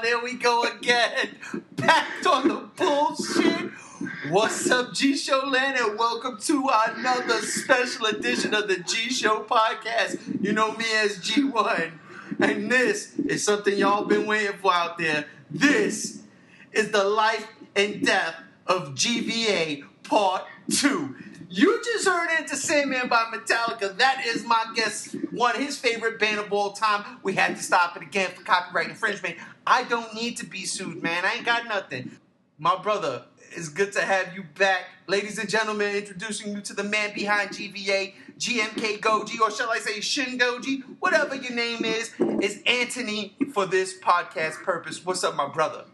There we go again. Back on the bullshit. What's up, G Show Land, and welcome to another special edition of the G Show podcast. You know me as G1, and this is something y'all been waiting for out there. This is the life and death of GvA Part 2. You just heard Enter Sandman by Metallica. That is my guess, his favorite band of all time. We had to stop it again for copyright infringement. I don't need to be sued, man. I ain't got nothing. My brother, it's good to have you back. Ladies and gentlemen, introducing you to the man behind GvA, GMK Goji, or shall I say Shin Goji, whatever your name is Anthony for this podcast purpose. What's up, my brother?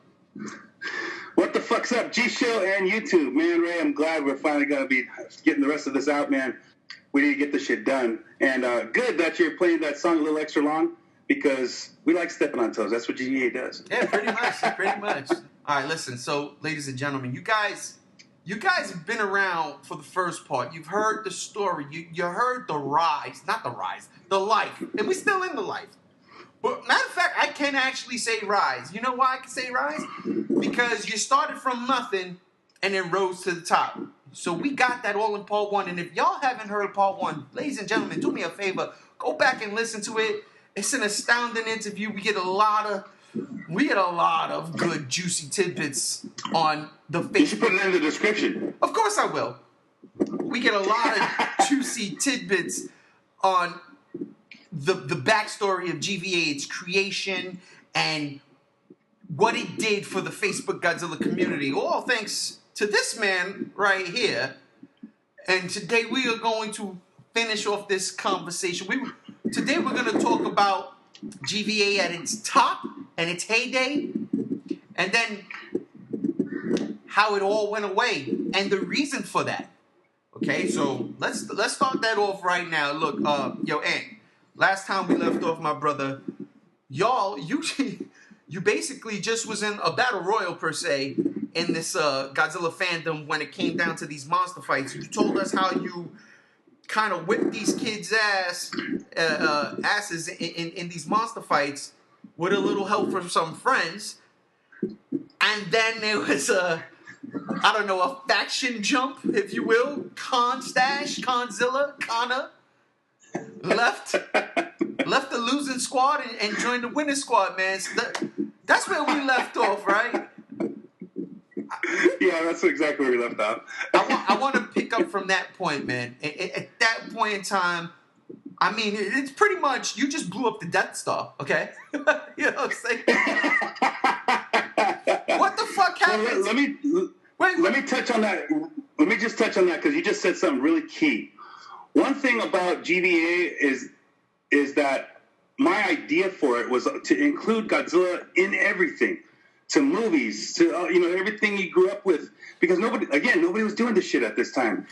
What the fuck's up, G-Show and YouTube? Man, Ray, I'm glad we're finally going to be getting the rest of this out, man. We need to get this shit done. And good that you're playing that song a little extra long, because we like stepping on toes. That's what GvA does. Yeah, pretty much. All right, listen. So, ladies and gentlemen, you guys have been around for the first part. You've heard the story. You heard the life. And we're still in the life. But matter of fact, I can actually say rise. You know why I can say rise? Because you started from nothing and then rose to the top. So we got that all in part 1. And if y'all haven't heard part 1, ladies and gentlemen, do me a favor. Go back and listen to it. It's an astounding interview. We get a lot of good, juicy tidbits on the Facebook. You should put it in the description. Of course I will. We get a lot of juicy tidbits on the backstory of GvA, its creation, and what it did for the Facebook Godzilla community. All thanks to this man right here. And today we are going to finish off this conversation. Today we're going to talk about GvA at its top and its heyday, and then how it all went away and the reason for that. Okay, so let's start that off right now. Look, Ant. Last time we left off, my brother, you basically just was in a battle royal, per se, in this Godzilla fandom when it came down to these monster fights. You told us how you kind of whipped these kids' asses in these monster fights with a little help from some friends. And then there was a faction jump, if you will. Conzilla, left the losing squad and joined the winning squad, man. So that's where we left off, right? Yeah, that's exactly where we left off. I want to pick up from that point, man. At that point in time, I mean, it's pretty much you just blew up the Death Star, okay? You know what I'm saying? What the fuck happened? Let me touch on that. Let me just touch on that because you just said something really key. One thing about GvA is that my idea for it was to include Godzilla in everything, to movies, to everything you grew up with, because nobody was doing this shit at this time.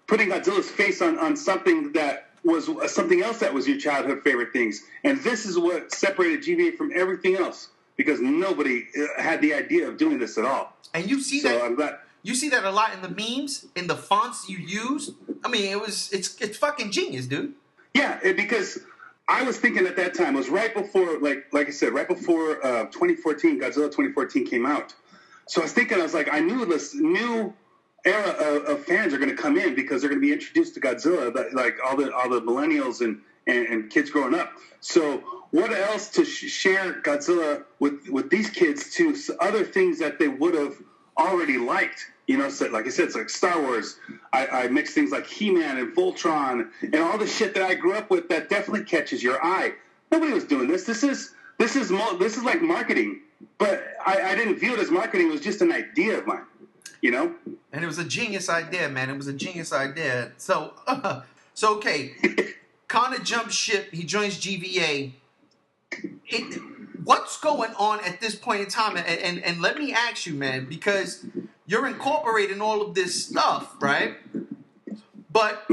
Putting Godzilla's face on something that was something else that was your childhood favorite things, and this is what separated GvA from everything else, because nobody had the idea of doing this at all. And you see You see that a lot in the memes, in the fonts you use. I mean, it's fucking genius, dude. Yeah, because I was thinking at that time, it was right before, like I said, right before 2014, Godzilla 2014 came out. So I was thinking, I knew this new era of fans are going to come in because they're going to be introduced to Godzilla, like all the millennials and kids growing up. So what else to share Godzilla with these kids to other things that they would have already liked? You know, so like I said, it's like Star Wars. I mix things like He-Man and Voltron and all the shit that I grew up with that definitely catches your eye. Nobody was doing this. This is like marketing, but I didn't view it as marketing. It was just an idea of mine, you know. And it was a genius idea, man. It was a genius idea. So okay, Connor jumps ship. He joins GvA. What's going on at this point in time? And let me ask you, man, because you're incorporating all of this stuff, right? But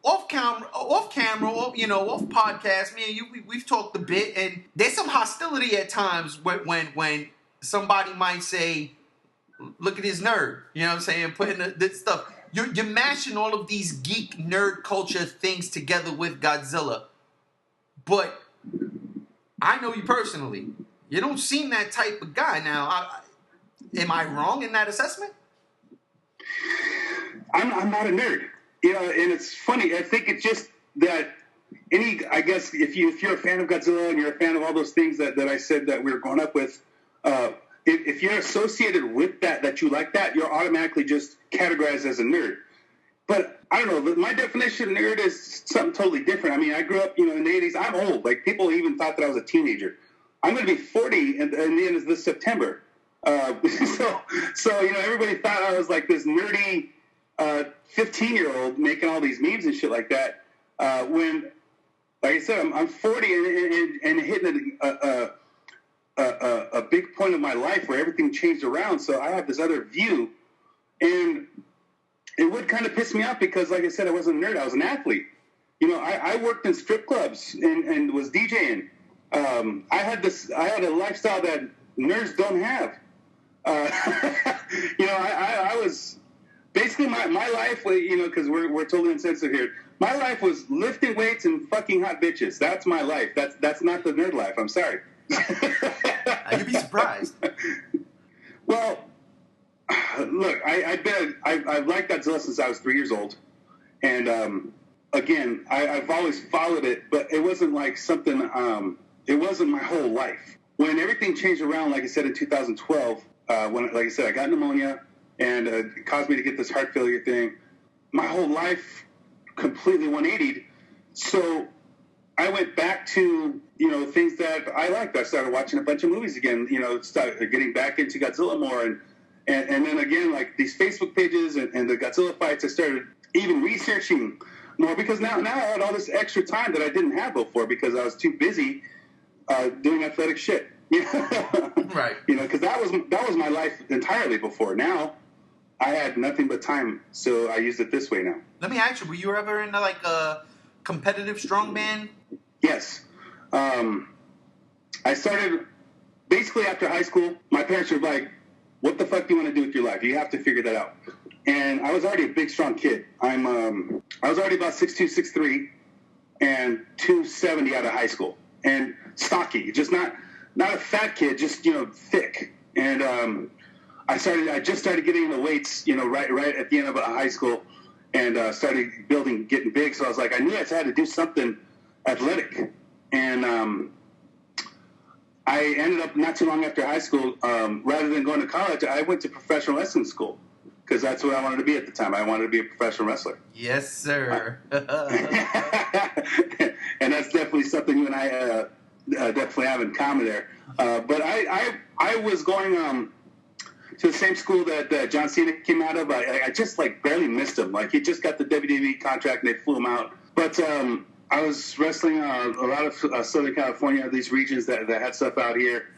off camera, off podcast, me and you, we've talked a bit, and there's some hostility at times when somebody might say, "Look at his nerd," you know what I'm saying? Putting this stuff. You're mashing all of these geek nerd culture things together with Godzilla, but I know you personally. You don't seem that type of guy. Now, am I wrong in that assessment? I'm not a nerd. You know, and it's funny. I think it's just that I guess if you're a fan of Godzilla and you're a fan of all those things that I said that we were growing up with, if you're associated with that you like that, you're automatically just categorized as a nerd. But I don't know. My definition of nerd is something totally different. I mean, I grew up, in the 80s. I'm old. Like, people even thought that I was a teenager. I'm going to be 40 in the end of this September. So everybody thought I was like this nerdy 15-year-old making all these memes and shit like that. When, like I said, I'm 40 and hitting a big point of my life where everything changed around. So I have this other view, and it would kind of piss me off because, like I said, I wasn't a nerd. I was an athlete. I worked in strip clubs and was DJing. I had a lifestyle that nerds don't have. I was basically my life, because we're totally insensitive here. My life was lifting weights and fucking hot bitches. That's my life. That's not the nerd life. I'm sorry. You'd be surprised. Well, look, I've liked Godzilla since I was 3 years old, and again, I've always followed it, but it wasn't like something. It wasn't my whole life. When everything changed around, like I said in 2012, when, like I said, I got pneumonia and it caused me to get this heart failure thing. My whole life completely 180'd. So I went back to things that I liked. I started watching a bunch of movies again. Started getting back into Godzilla more, and then again, like these Facebook pages and the Godzilla fights. I started even researching more because now I had all this extra time that I didn't have before because I was too busy doing athletic shit. Right. Because that was my life entirely before. Now I had nothing but time, so I use it this way now. Let me ask you: were you ever into like a competitive strongman? Yes. I started basically after high school. My parents were like, "What the fuck do you want to do with your life? You have to figure that out." And I was already a big, strong kid. I was already about 6'2", 6'3", and 270 out of high school, and stocky, just not a fat kid, just thick. And I just started getting into weights, right at the end of high school, and started getting big. So I was like, I knew I had to do something athletic, and I ended up not too long after high school. Rather than going to college, I went to professional wrestling school because that's what I wanted to be at the time. I wanted to be a professional wrestler. Yes, sir. And that's definitely something you and I definitely have in common there. But I was going to the same school that John Cena came out of. I just like barely missed him. Like he just got the WWE contract and they flew him out. But I was wrestling a lot of Southern California, these regions that had stuff out here.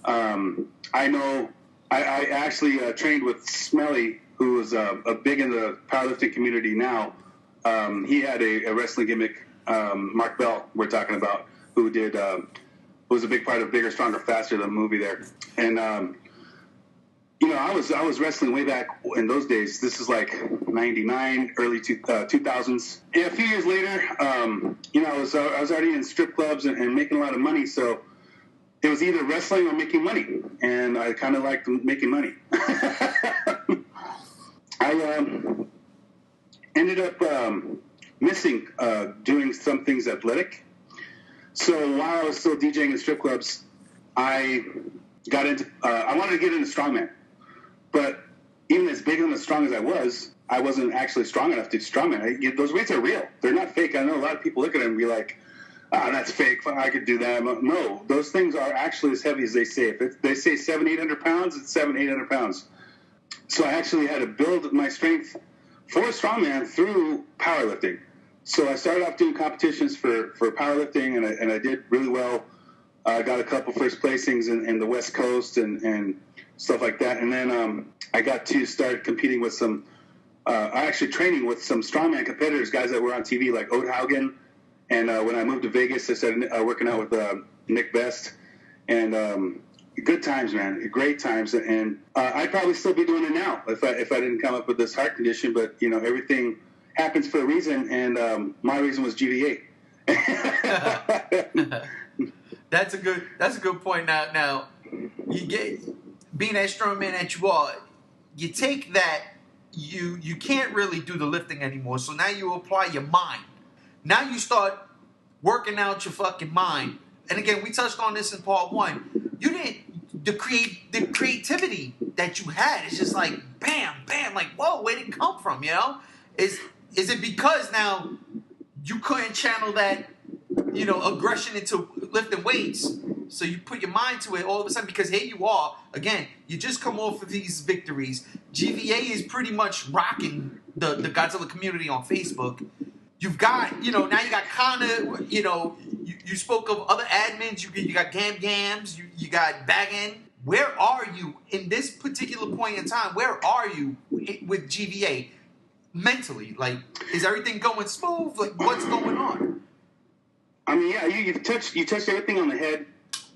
I actually trained with Smelly, who was big in the powerlifting community now. He had a wrestling gimmick, Mark Bell, we're talking about, who was a big part of Bigger, Stronger, Faster, the movie there. And, I was wrestling way back in those days. This is like 99, early 2000s. And a few years later, I was already in strip clubs and making a lot of money. So it was either wrestling or making money, and I kind of liked making money. I ended up missing doing some things athletic. So while I was still DJing in strip clubs, I got into. I wanted to get into strongman, but even as big and as strong as I wasn't actually strong enough to do strongman. Those weights are real; they're not fake. I know a lot of people look at them and be like, "Ah, that's fake. I could do that." No, those things are actually as heavy as they say. If they say 700-800 pounds, it's 700-800 pounds. So I actually had to build my strength for strongman through powerlifting. So I started off doing competitions for powerlifting, and I did really well. I got a couple first placings in the West Coast and stuff like that. And then I got to start competing with some actually training with some strongman competitors, guys that were on TV like Ode Haugen. And when I moved to Vegas, I started working out with Nick Best. And good times, man. Great times. And I'd probably still be doing it now if I didn't come up with this heart condition. But, everything happens for a reason, and my reason was GvA. That's a good point. Now you get being that strong man that you are, you take that you can't really do the lifting anymore. So now you apply your mind. Now you start working out your fucking mind. And again, we touched on this in part 1. You didn't the creativity that you had. It's just like bam, bam, like whoa, where did it come from? Is it because now you couldn't channel that, aggression into lifting weights? So you put your mind to it all of a sudden because here you are, again, you just come off of these victories. GvA is pretty much rocking the Godzilla community on Facebook. You've got, now you got Connor, you spoke of other admins, you got Gams, you got Baggin. Where are you in this particular point in time? Where are you with GvA? Mentally, like, is everything going smooth? Like, what's going on? I mean, yeah, you touched everything on the head.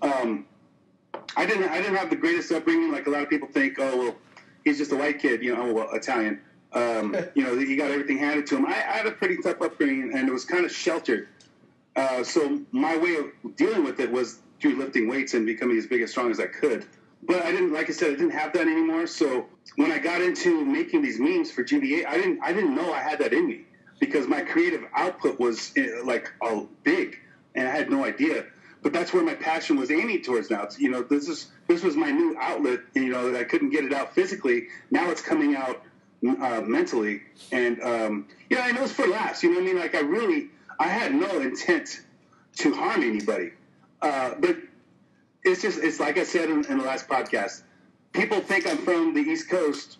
I didn't have the greatest upbringing, like a lot of people think. Oh, well, he's just a white kid, Italian. He got everything handed to him. I had a pretty tough upbringing, and it was kind of sheltered. So my way of dealing with it was through lifting weights and becoming as big and strong as I could. But I didn't have that anymore. So when I got into making these memes for GvA, I didn't know I had that in me because my creative output was like all big, and I had no idea. But that's where my passion was aiming towards now. This was my new outlet. That I couldn't get it out physically. Now it's coming out mentally, and I know it's for laughs. You know what I mean? Like I had no intent to harm anybody, but. It's like I said in the last podcast. People think I'm from the East Coast.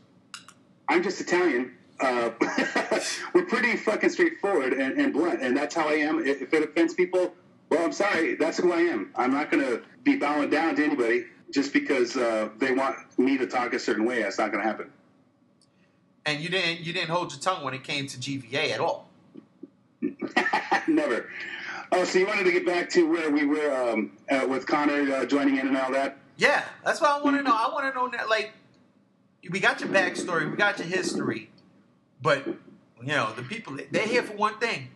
I'm just Italian. We're pretty fucking straightforward and blunt, and that's how I am. If it offends people, well, I'm sorry. That's who I am. I'm not going to be bowing down to anybody just because they want me to talk a certain way. That's not going to happen. And you didn't hold your tongue when it came to GvA at all. Never. Oh, so you wanted to get back to where we were with Connor joining in and all that? Yeah, that's what I want to know. I want to know, like, we got your backstory, we got your history, but, the people, they're here for one thing.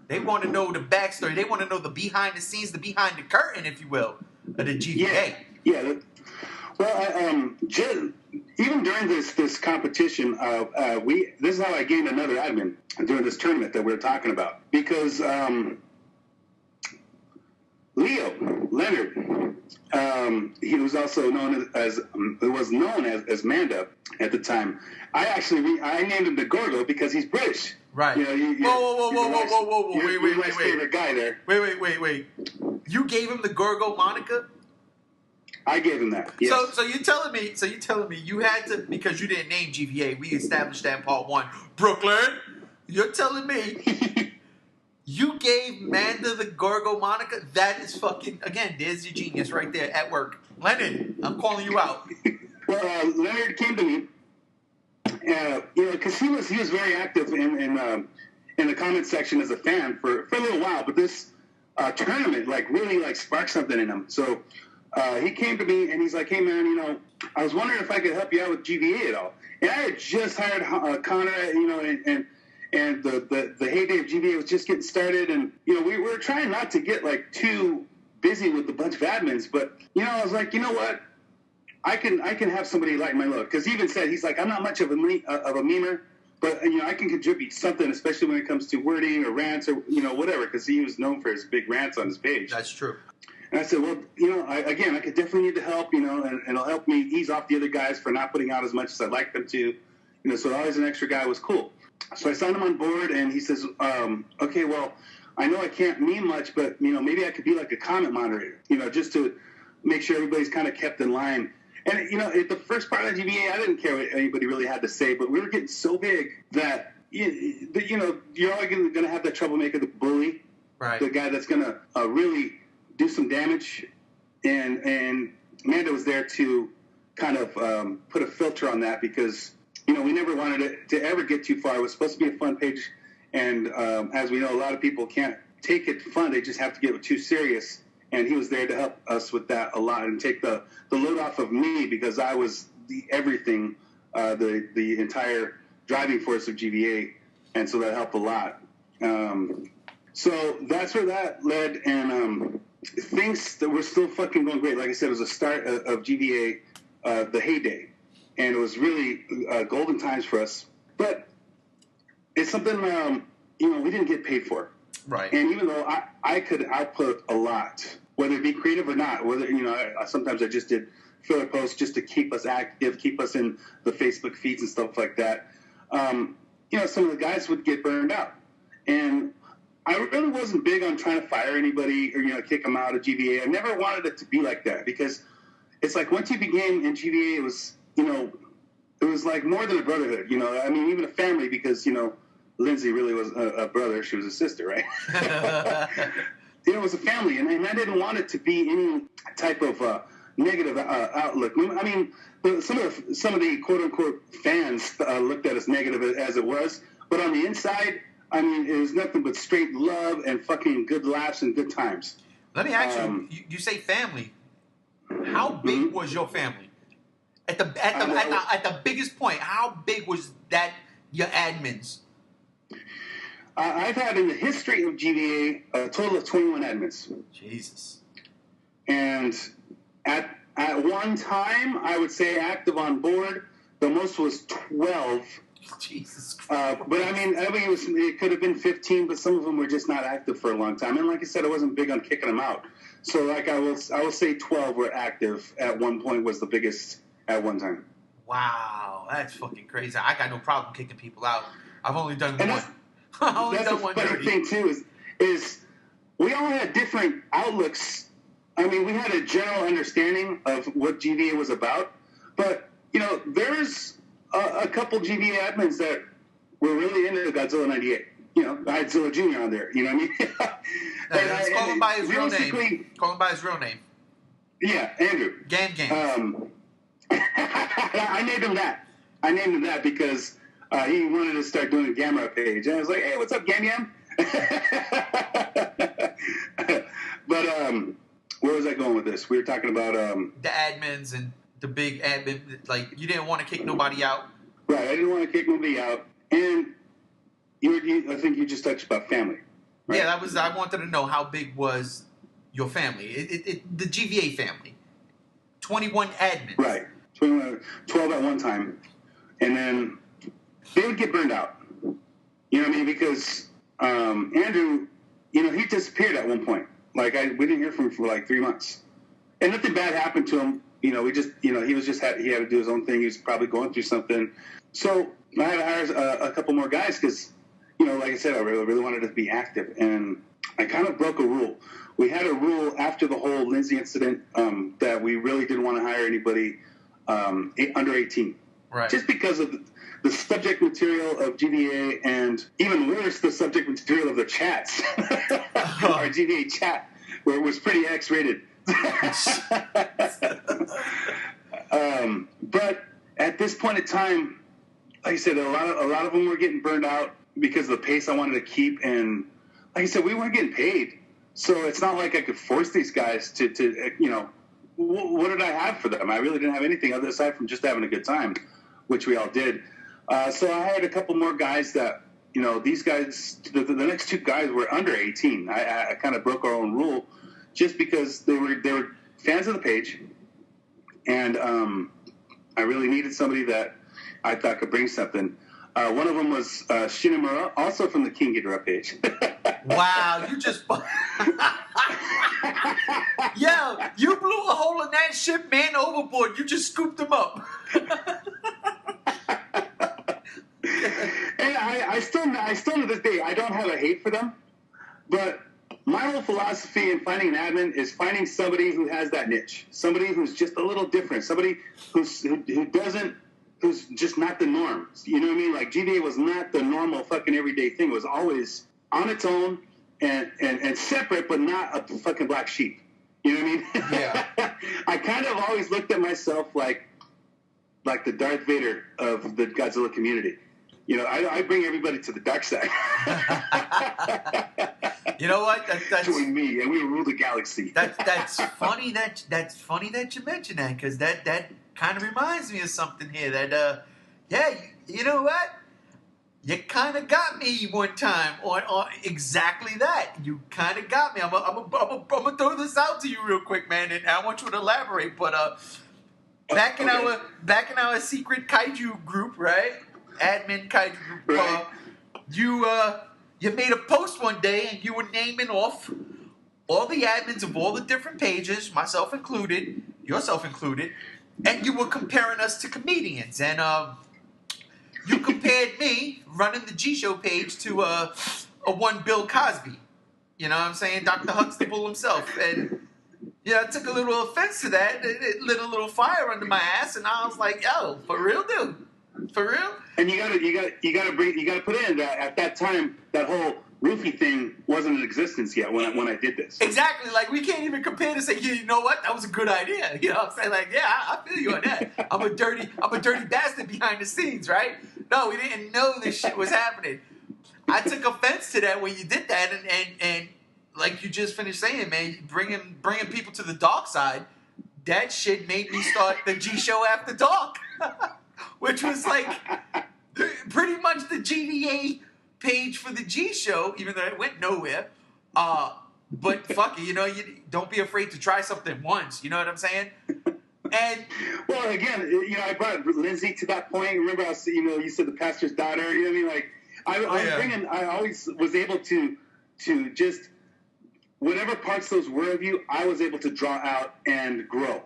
They want to know the backstory. They want to know the behind the scenes, the behind the curtain, if you will, of the GvA. Yeah. Well, even during this competition, this is how I gained another admin during this tournament that we're talking about. Because... Leonard, he was also known as Manda at the time. I named him the Gorgo because he's British. Right. Whoa. Wait. Favorite guy there. Wait. You gave him the Gorgo moniker? I gave him that. Yes. So you're telling me you had to, because you didn't name GvA. We established that in part 1. Brooklyn. You're telling me you gave Manda the Gorgo moniker? That is fucking, again, there's your genius right there at work. Leonard, I'm calling you out. Well, Leonard came to me, because he was very active in the comment section as a fan for a little while, but this tournament really sparked something in him. So he came to me and he's like, "Hey man, I was wondering if I could help you out with GvA at all." And I had just hired Connor, and the heyday of GvA was just getting started, and we were trying not to get too busy with a bunch of admins. But, I was like, you know what? I can have somebody lighten my load. Because he even said, he's like, I'm not much of a memer, but, I can contribute something, especially when it comes to wording or rants or, whatever, because he was known for his big rants on his page. That's true. And I said, well, I could definitely need the help, and it'll help me ease off the other guys for not putting out as much as I'd like them to. So always an extra guy was cool. So I signed him on board, and he says, okay, well, I know I can't meme much, but, maybe I could be like a comment moderator, just to make sure everybody's kind of kept in line. And, at the first part of the GvA, I didn't care what anybody really had to say, but we were getting so big that, you're always going to have that troublemaker, the bully, right? The guy that's going to really do some damage. And Amanda was there to kind of put a filter on that because, we never wanted it to ever get too far. It was supposed to be a fun page. And as we know, a lot of people can't take it fun. They just have to get it too serious. And he was there to help us with that a lot and take the load off of me because I was the everything, the entire driving force of GvA. And so that helped a lot. So that's where that led. And things that were still fucking going great. Like I said, it was the start of GvA, the heyday. And it was really golden times for us. But it's something, we didn't get paid for. Right. And even though I could output a lot, whether it be creative or not, whether, sometimes I just did filler posts just to keep us active, keep us in the Facebook feeds and stuff like that. Some of the guys would get burned out. And I really wasn't big on trying to fire anybody or, kick them out of GvA. I never wanted it to be like that because it's like once you became in GvA, it was, it was like more than a brotherhood, even a family because, Lindsay really was a brother. She was a sister, right? It was a family, and I didn't want it to be any type of negative outlook. I mean, some of the quote-unquote fans looked at us negative as it was, but on the inside, I mean, it was nothing but straight love and fucking good laughs and good times. Let me ask you, you say family. How big was your family? At the biggest point, how big was that, your admins? I've had in the history of GvA a total of 21 admins. Jesus. And at one time, I would say active on board, the most was 12. Jesus. But I mean, it could have been 15, but some of them were just not active for a long time. And like I said, I wasn't big on kicking them out. So like I will say 12 were active at one point was the biggest at one time. Wow, that's fucking crazy. I got no problem kicking people out. I've only done one. That's the funny thing too is we all had different outlooks. I mean, we had a general understanding of what GvA was about, but there's a couple GvA admins that were really into Godzilla 98. I had Zilla Jr. on there. You know what I mean? Call him by his real name. Call him by his real name. Yeah, Andrew. Game. I named him that because he wanted to start doing a Gamma page. And I was like, hey, what's up, Gam? But where was I going with this? We were talking about the admins and the big admin. Like, you didn't want to kick nobody out. Right, I didn't want to kick nobody out. And I think you just touched about family. Right? Yeah, I wanted to know how big was your family. The GvA family. 21 admins. Right. 12 at one time. And then they would get burned out. You know what I mean? Because Andrew, he disappeared at one point. Like, we didn't hear from him for like 3 months. And nothing bad happened to him. He had to do his own thing. He was probably going through something. So I had to hire a couple more guys because, like I said, I really wanted to be active. And I kind of broke a rule. We had a rule after the whole Lindsay incident that we really didn't want to hire anybody under 18. Right. Just because of the subject material of GvA and even worse, the subject material of the chats. Our GvA chat, where it was pretty X-rated. But at this point in time, like I said, a lot of them were getting burned out because of the pace I wanted to keep. And like I said, we weren't getting paid. So it's not like I could force these guys to what did I have for them? I really didn't have anything other aside from just having a good time, which we all did. So I hired a couple more guys that, these guys, the next two guys were under 18. I kind of broke our own rule just because they were fans of the page, and I really needed somebody that I thought could bring something. One of them was Shinamura, also from the King Ghidorah page. Wow, you just... Yo, you blew a hole in that ship, man, overboard. You just scooped him up. And I still to this day, I don't have a hate for them, but my whole philosophy in finding an admin is finding somebody who has that niche, somebody who's just a little different, somebody who's just not the norm. You know what I mean? Like, GvA was not the normal fucking everyday thing. It was always on its own and separate, but not a fucking black sheep. You know what I mean? Yeah. I kind of always looked at myself like the Darth Vader of the Godzilla community. You know, I bring everybody to the dark side. You know what? That's join me, and we rule the galaxy. That's funny that you mention that, because that kind of reminds me of something here. That you know what? You kind of got me one time on exactly that. You kind of got me. I'm gonna throw this out to you real quick, man, and I want you to elaborate. But back in our secret kaiju group, right? Admin kaiju group. Right. You made a post one day and you were naming off all the admins of all the different pages, myself included, yourself included, and you were comparing us to comedians. And you compared me running the G Show page to a one Bill Cosby. You know what I'm saying? Dr. Huxtable himself. And I took a little offense to that. It lit a little fire under my ass, and I was like, "Yo, for real, dude? For real?" And you gotta put in that at that time that whole roofie thing wasn't in existence yet when I did this. Exactly. Like, we can't even compare to say, "Yeah, you know what? That was a good idea." You know what I'm saying? Like, yeah, I feel you on that. I'm a dirty bastard behind the scenes, right? No, we didn't know this shit was happening. I took offense to that when you did that, and like you just finished saying, man, bringing people to the dark side. That shit made me start the G Show After Dark, which was like pretty much the GvA page for the G Show, even though it went nowhere. But fuck it, you don't be afraid to try something once. You know what I'm saying? And well, again, I brought Lindsay to that point. Remember, you said the pastor's daughter. You know what I mean? Like, I always was able to just whatever parts those were of you, I was able to draw out and grow.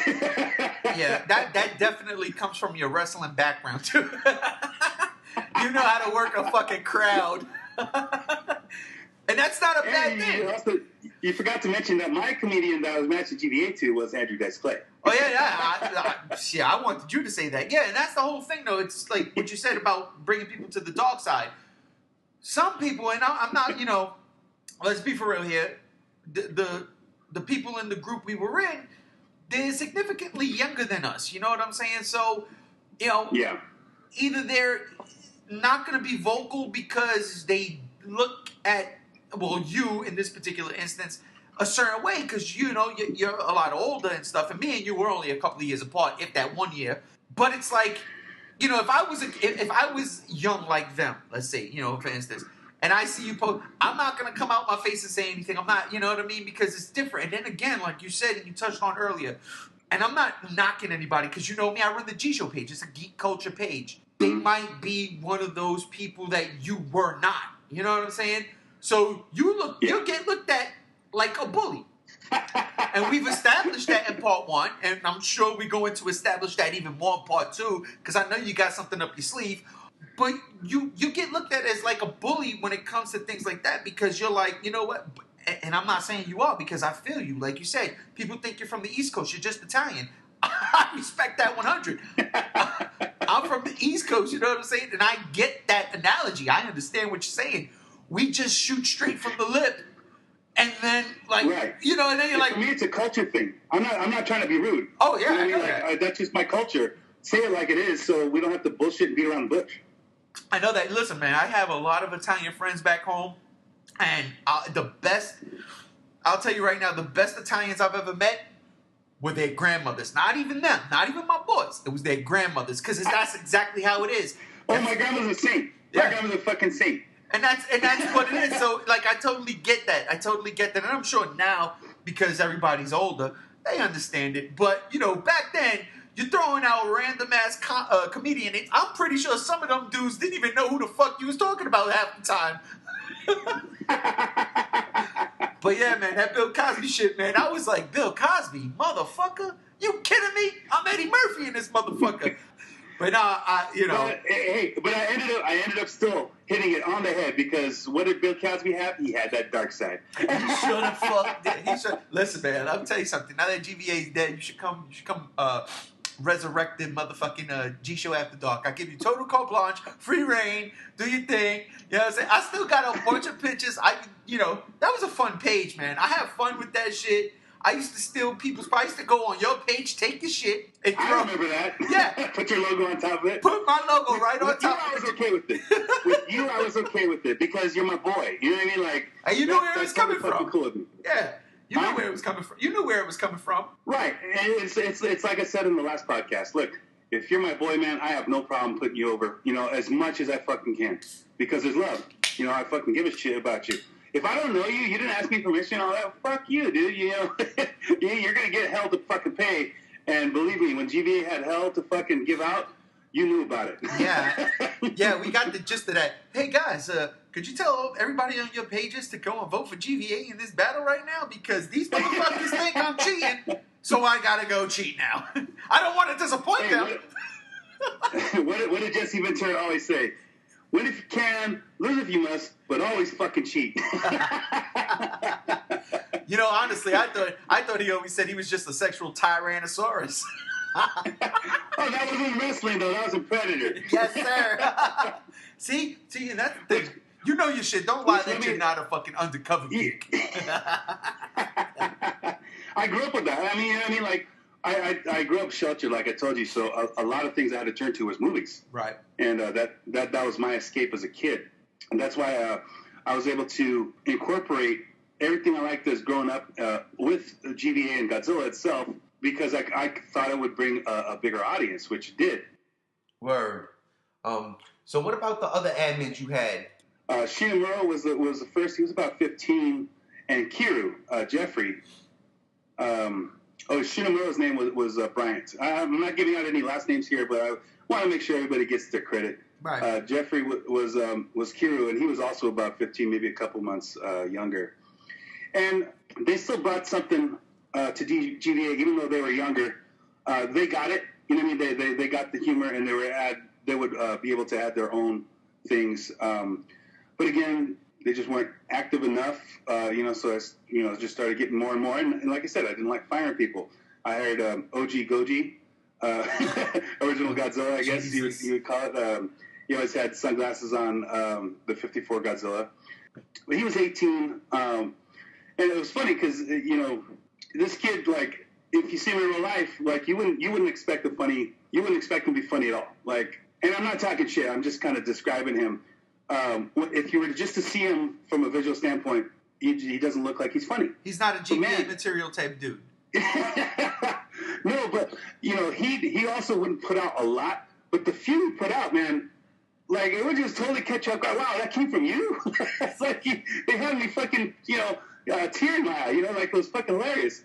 Yeah, that definitely comes from your wrestling background too. You know how to work a fucking crowd. And that's not a bad thing. You forgot to mention that my comedian that I was matching GvA to was Andrew Dice Clay. Oh, yeah. I wanted you to say that. Yeah, and that's the whole thing, though. It's like what you said about bringing people to the dark side. Some people, and I'm not, let's be for real here, the people in the group we were in, they're significantly younger than us. You know what I'm saying? So, yeah. Either they're not going to be vocal because they look at, well, you in this particular instance, a certain way, because you're a lot older and stuff, and me and you were only a couple of years apart, if that 1 year. But it's like, if I was young like them, let's say, for instance, and I see you post, I'm not gonna come out my face and say anything. I'm not, you know what I mean, because it's different. And then again, like you said and you touched on earlier, and I'm not knocking anybody, because you know me, I run the G Show page. It's a geek culture page. They might be one of those people that you were not. You know what I'm saying? So you'll get looked at like a bully. And we've established that in part 1, and I'm sure we're going to establish that even more in part 2, because I know you got something up your sleeve. But you get looked at as like a bully when it comes to things like that, because you're like, you know what? And I'm not saying you are, because I feel you. Like you said, people think you're from the East Coast. You're just Italian. I respect that 100. I'm from the East Coast, you know what I'm saying? And I get that analogy. I understand what you're saying. We just shoot straight from the lip. And then, like, right. And then you're like... For me, it's a culture thing. I'm not trying to be rude. Oh, yeah, I know that. That's just my culture. Say it like it is, so we don't have to bullshit and beat around the bush. I know that. Listen, man, I have a lot of Italian friends back home. And I'll tell you right now, the best Italians I've ever met were their grandmothers. Not even them. Not even my boys. It was their grandmothers. Because that's exactly how it is. Oh, my grandma's a saint. My grandma's a fucking saint. And that's what it is. So, like, I totally get that. And I'm sure now, because everybody's older, they understand it. But, you know, back then, you're throwing out random-ass comedian names. I'm pretty sure some of them dudes didn't even know who the fuck you was talking about half the time. But, yeah, man, that Bill Cosby shit, man, I was like, Bill Cosby, motherfucker? You kidding me? I'm Eddie Murphy in this motherfucker. But you know. But I ended up still hitting it on the head because what did Bill Cosby have? He had that dark side. He should have fucked it. He should. Listen, man, I'll tell you something. Now that GvA is dead, you should come resurrected motherfucking G Show After Dark. I give you total carte blanche, free reign, do your thing. You know what I'm saying? I still got a bunch of pictures. That was a fun page, man. I have fun with that shit. I used to steal people's. I used to go on your page, take your shit, and throw. I remember that. Yeah. Put your logo on top of it. Put my logo right on top. I was okay with it. With you, I was okay with it because you're my boy. You know what I mean? Like, and you knew where it was coming from. Cool with me. Yeah. You knew where it was coming from. You knew where it was coming from. Right. And it's like I said in the last podcast. Look, if you're my boy, man, I have no problem putting you over, as much as I fucking can. Because there's love. I fucking give a shit about you. If I don't know you, you didn't ask me permission, all that, fuck you, dude. You're going to get hell to fucking pay. And believe me, when GvA had hell to fucking give out, you knew about it. Yeah. Yeah, we got the gist of that. Hey, guys, could you tell everybody on your pages to go and vote for GvA in this battle right now? Because these motherfuckers think I'm cheating, so I got to go cheat now. I don't want to disappoint them. What did Jesse Ventura always say? Win if you can, lose if you must, but always fucking cheat. Honestly, I thought he always said he was just a sexual tyrannosaurus. Oh, that was in wrestling, though. That was in Predator. Yes, sir. See, and that's the thing. You know your shit. Don't lie that you're not a fucking undercover geek. I grew up with that. I grew up sheltered, like I told you. So a lot of things I had to turn to was movies. Right. And that was my escape as a kid, and that's why I was able to incorporate everything I liked as growing up with GvA and Godzilla itself, because I thought it would bring a bigger audience, which it did. Word. So what about the other admins you had? Shinamura was the first. He was about 15, and Kiru, Jeffrey. Shinamura's name was Bryant. I'm not giving out any last names here, but I want to make sure everybody gets their credit. Right. Jeffrey was Kiru, and he was also about 15, maybe a couple months younger. And they still brought something to GvA, even though they were younger. They got it. You know what I mean? They got the humor, and they would be able to add their own things. But again, they just weren't active enough. So I just started getting more and more. And like I said, I didn't like firing people. I hired OG Goji, original Godzilla, I guess you would call it. He always had sunglasses on, the 54 Godzilla. But he was 18. And it was funny because, this kid, like, if you see him in real life, like, you wouldn't expect him to be funny at all. Like, and I'm not talking shit. I'm just kind of describing him. If you were just to see him from a visual standpoint, he doesn't look like he's funny. He's not a GvA material type dude. No, but, he also wouldn't put out a lot. But the few he put out, man, like, it would just totally catch up. Wow, that came from you? It's like they had me fucking, tear in my eye, like it was fucking hilarious.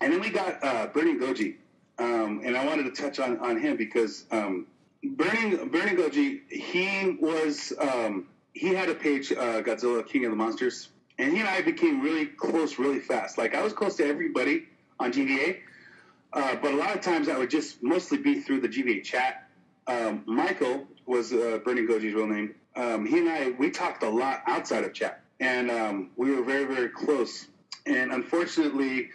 And then we got Burning Goji. And I wanted to touch on him because Burning Goji, he had a page, Godzilla King of the Monsters, and he and I became really close really fast. Like, I was close to everybody on GvA, but a lot of times I would just mostly be through the GvA chat. Michael was Burning Goji's real name. He and I, we talked a lot outside of chat, and we were very, very close. And unfortunately,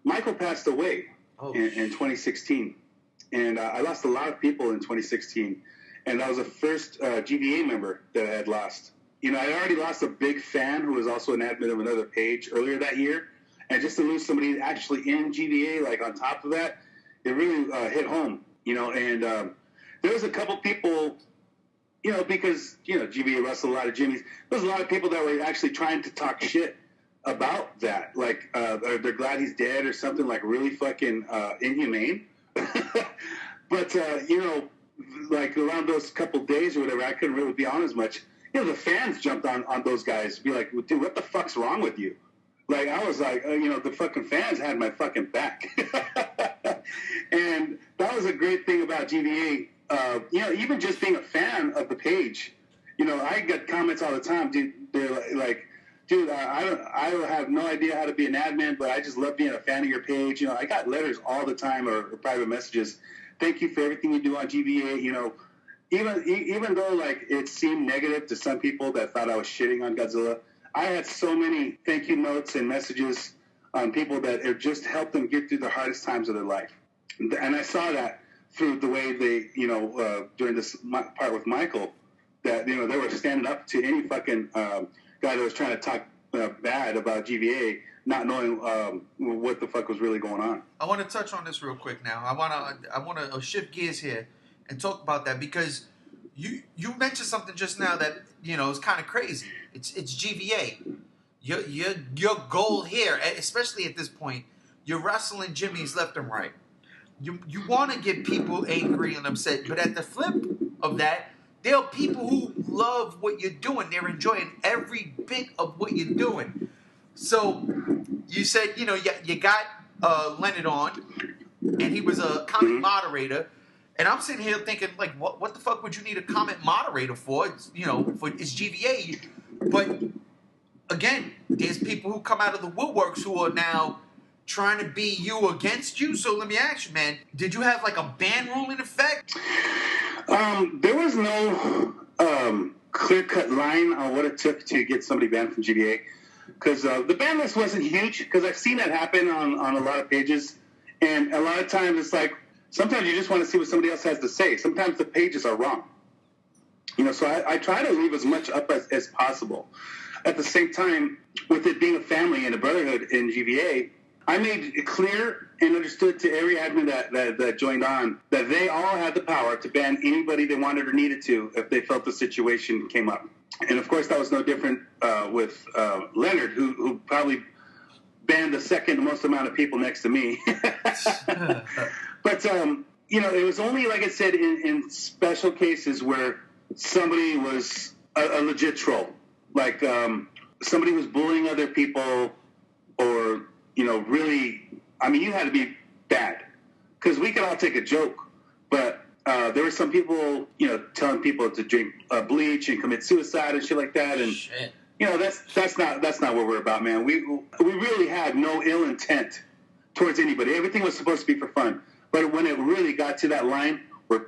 Michael passed away in 2016. And I lost a lot of people in 2016. And that was the first GvA member that I had lost. I already lost a big fan who was also an admin of another page earlier that year. And just to lose somebody actually in GvA, like on top of that, it really hit home, And there was a couple people, because, GvA wrestled a lot of Jimmys. There was a lot of people that were actually trying to talk shit about that. Like, they're glad he's dead or something, like really fucking inhumane. But, like around those couple days or whatever, I couldn't really be on as much. The fans jumped on those guys, be like, dude, what the fuck's wrong with you? Like, I was like, the fucking fans had my fucking back. And that was a great thing about GvA. Even just being a fan of the page, I get comments all the time, dude. They're like, dude, I have no idea how to be an admin, but I just love being a fan of your page. I got letters all the time or private messages. Thank you for everything you do on GvA. Even though like it seemed negative to some people that thought I was shitting on Godzilla, I had so many thank you notes and messages on people that it just helped them get through the hardest times of their life. And I saw that through the way they, during this part with Michael, that, they were standing up to any fucking guy that was trying to talk bad about GvA, not knowing what the fuck was really going on. I want to touch on this real quick now. I want to shift gears here and talk about that because you mentioned something just now that, is kind of crazy. It's GvA. Your goal here, especially at this point, you're wrestling Jimmys left and right. You want to get people angry and upset, but at the flip of that, there are people who love what you're doing. They're enjoying every bit of what you're doing. So you said, you got Leonard on, and he was a comment moderator. And I'm sitting here thinking, like, what the fuck would you need a comment moderator for? It's GvA. But again, there's people who come out of the woodworks who are now trying to be you against you. So let me ask you, man, did you have like a ban rule in effect? There was no clear-cut line on what it took to get somebody banned from GvA. Because the ban list wasn't huge, because I've seen that happen on a lot of pages. And a lot of times it's like, sometimes you just want to see what somebody else has to say. Sometimes the pages are wrong. So I try to leave as much up as possible. At the same time, with it being a family and a brotherhood in GvA, I made it clear and understood to every admin that joined on that they all had the power to ban anybody they wanted or needed to if they felt the situation came up. And of course, that was no different with Leonard, who probably banned the second most amount of people next to me. But, it was only, like I said, in special cases where somebody was a legit troll. Like somebody was bullying other people or, really, you had to be bad. Because we could all take a joke, but there were some people, telling people to drink bleach and commit suicide and shit like that. And, Shit. that's not what we're about, man. We really had no ill intent towards anybody. Everything was supposed to be for fun. But when it really got to that line, we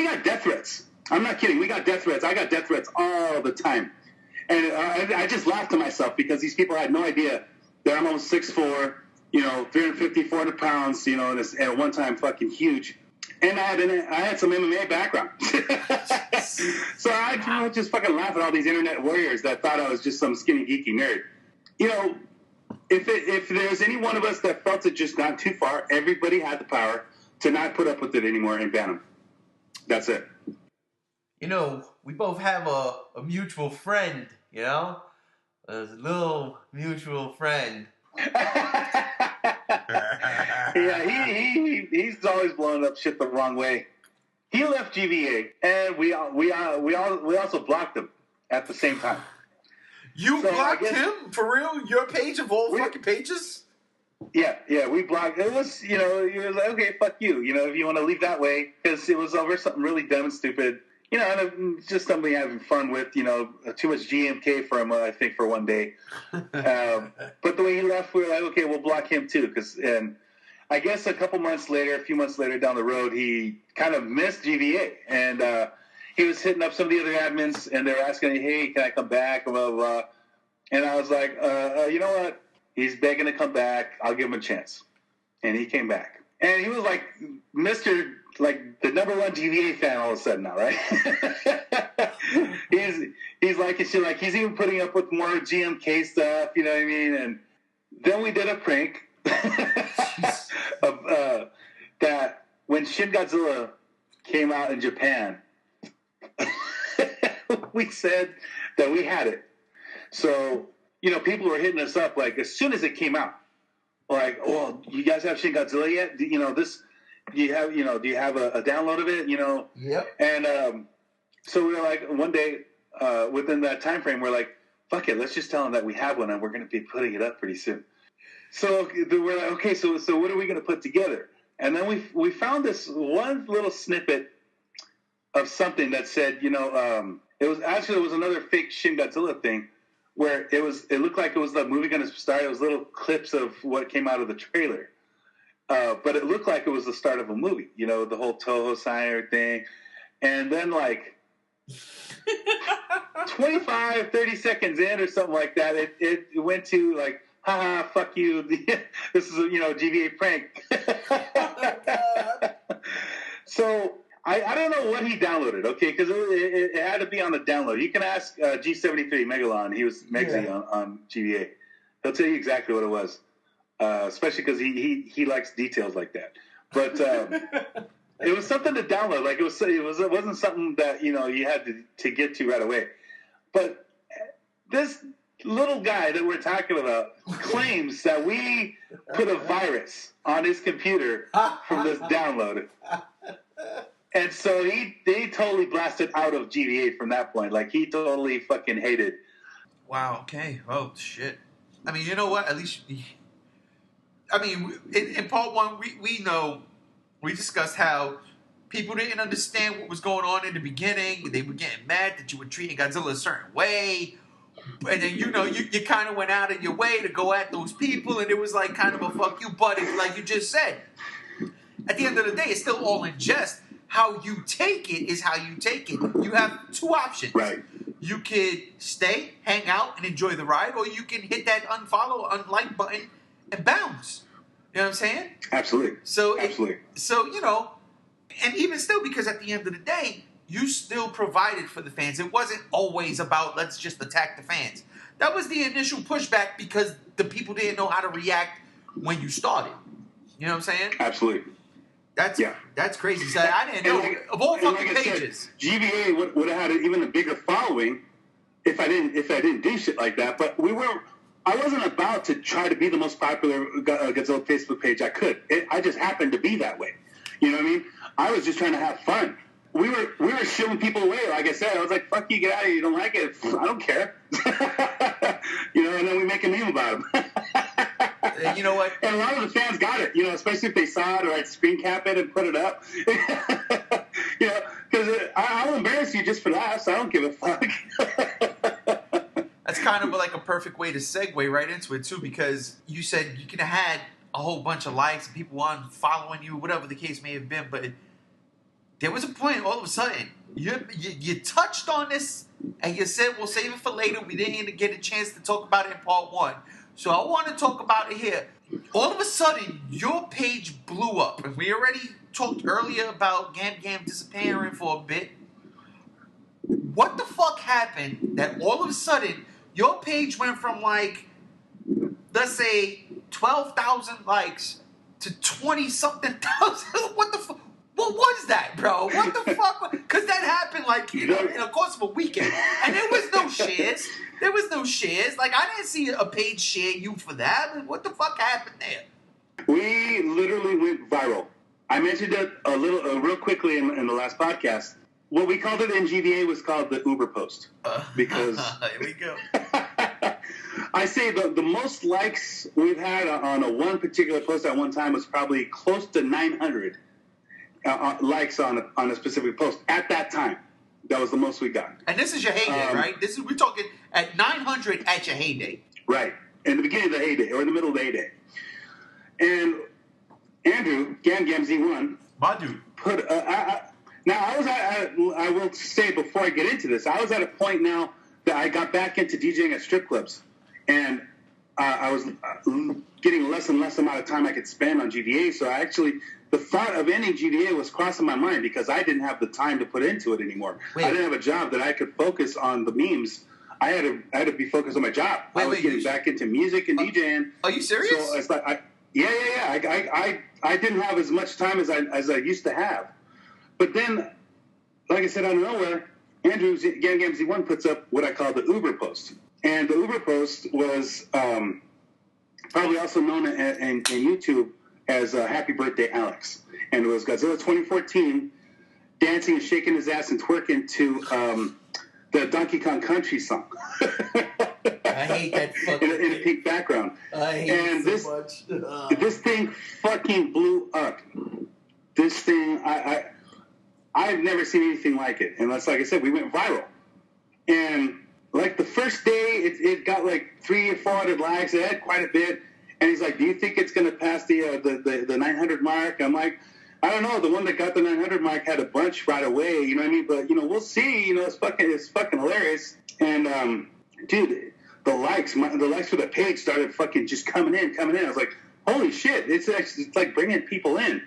got death threats. I'm not kidding. We got death threats. I got death threats all the time. And I just laughed to myself because these people had no idea that I'm almost 6'4", 350, 400 pounds, and at one time fucking huge. And I had some MMA background. So I would just fucking laugh at all these internet warriors that thought I was just some skinny, geeky nerd. If there's any one of us that felt it just gone too far, everybody had the power to not put up with it anymore and ban them. That's it. We both have a mutual friend, a little mutual friend. Yeah, he's always blowing up shit the wrong way. He left GvA, and we also blocked him at the same time. You blocked him? For real? Your page of all fucking pages? Yeah, we blocked. It was, you were like, okay, fuck you. If you want to leave that way, because it was over something really dumb and stupid. And just somebody having fun with, too much GMK for him, I think, for one day. But the way he left, we were like, okay, we'll block him too. And I guess a few months later down the road, he kind of missed GvA. And he was hitting up some of the other admins, and they were asking, hey, can I come back? Blah, blah, blah. And I was like, you know what? He's begging to come back. I'll give him a chance. And he came back. And he was like Mr. Like the number one GvA fan all of a sudden now, right? he's like shit. Like he's even putting up with more GMK stuff. You know what I mean? And then we did a prank of that when Shin Godzilla came out in Japan. We said that we had it. So people were hitting us up like as soon as it came out. Like, oh, you guys have Shin Godzilla yet? do you have a download of it? Yep. And so we were like, one day within that time frame, we're like, fuck it, let's just tell them that we have one and we're going to be putting it up pretty soon. So we're like, okay, so what are we going to put together? And then we found this one little snippet of something that said, it was another fake Shin Godzilla thing where it looked like it was the movie going to start. It was little clips of what came out of the trailer. But it looked like it was the start of a movie, the whole Toho sign thing. And then 25, 30 seconds in or something like that, it went to like, haha, fuck you. This is a, GvA prank. So I don't know what he downloaded, okay? Because it had to be on the download. You can ask G73 Megalon. He was Megsy on GvA. He'll tell you exactly what it was, especially because he likes details like that. But it was something to download. Like it wasn't something that you had to get to right away. But this little guy that we're talking about claims that we put a virus on his computer from this download. And so they totally blasted out of GvA from that point. Like, he totally fucking hated. Wow, okay. Oh, shit. I mean, you know what? At least, I mean, in part one, we know, we discussed how people didn't understand what was going on in the beginning. They were getting mad that you were treating Godzilla a certain way. And then, you kind of went out of your way to go at those people, and it was like kind of a fuck you. But like you just said, at the end of the day, it's still all in jest. How you take it is how you take it. You have two options. Right. You could stay, hang out, and enjoy the ride, or you can hit that unfollow, unlike button and bounce. You know what I'm saying? Absolutely. Absolutely. And even still, because at the end of the day, you still provided for the fans. It wasn't always about, let's just attack the fans. That was the initial pushback because the people didn't know how to react when you started. You know what I'm saying? Absolutely. That's crazy. So I didn't know. Of all fucking pages. Said, GvA would have had even a bigger following if I didn't do shit like that. But I wasn't about to try to be the most popular Godzilla Facebook page I could. I just happened to be that way. You know what I mean? I was just trying to have fun. We were shooing people away. Like I said, I was like, fuck you, get out of here. You don't like it? I don't care. And then we make a meme about them. You know what? And a lot of the fans got it, especially if they saw it or I'd screen cap it and put it up. Because I'll embarrass you just for that, so I don't give a fuck. That's kind of like a perfect way to segue right into it, too, because you said you could have had a whole bunch of likes and people on following you, whatever the case may have been, but there was a point all of a sudden you touched on this and you said we'll save it for later. We didn't even get a chance to talk about it in part one. So I want to talk about it here. All of a sudden, your page blew up. And we already talked earlier about Gam Gam disappearing for a bit. What the fuck happened that all of a sudden your page went from let's say 12,000 likes to 20-something thousand? What the fuck? What was that, bro? What the fuck? Because that happened in the course of a weekend. And there was no shares. There was no shares. I didn't see a page share you for that. What the fuck happened there? We literally went viral. I mentioned it real quickly in the last podcast. What we called it in GvA was called the Uber post. Because here we go. I say the most likes we've had on one particular post at one time was probably close to 900 likes on a specific post at that time. That was the most we got. And this is your heyday, right? We're talking at 900 at your heyday. Right. In the beginning of the heyday, or in the middle of the heyday. And Andrew, Gam Gam Z1, my dude, put. Now I will say before I get into this, I was at a point now that I got back into DJing at strip clubs, and I was getting less and less amount of time I could spend on GvA. So the thought of ending GvA was crossing my mind because I didn't have the time to put into it anymore. I didn't have a job that I could focus on the memes. I had to be focused on my job. I was getting back into music and DJing. Are you serious? So it's like, I didn't have as much time as I used to have. But then, like I said, out of nowhere, Andrew Gam Gam Z1 puts up what I call the Uber post. And the Uber post was probably also known in YouTube as Happy Birthday, Alex. and it was Godzilla 2014 dancing and shaking his ass and twerking to the Donkey Kong Country song. I hate that fucking in a pink background. I hate it so much. This thing fucking blew up. This thing, I've never seen anything like it. And that's, like I said, we went viral. And like the first day, it got like 300 or 400 likes. It had quite a bit. And he's like, "Do you think it's going to pass the 900 mark?" I'm like, "I don't know. The one that got the 900 mark had a bunch right away. You know what I mean? But we'll see. It's fucking hilarious." And dude, the likes for the page started fucking just coming in. I was like, "Holy shit! It's like bringing people in."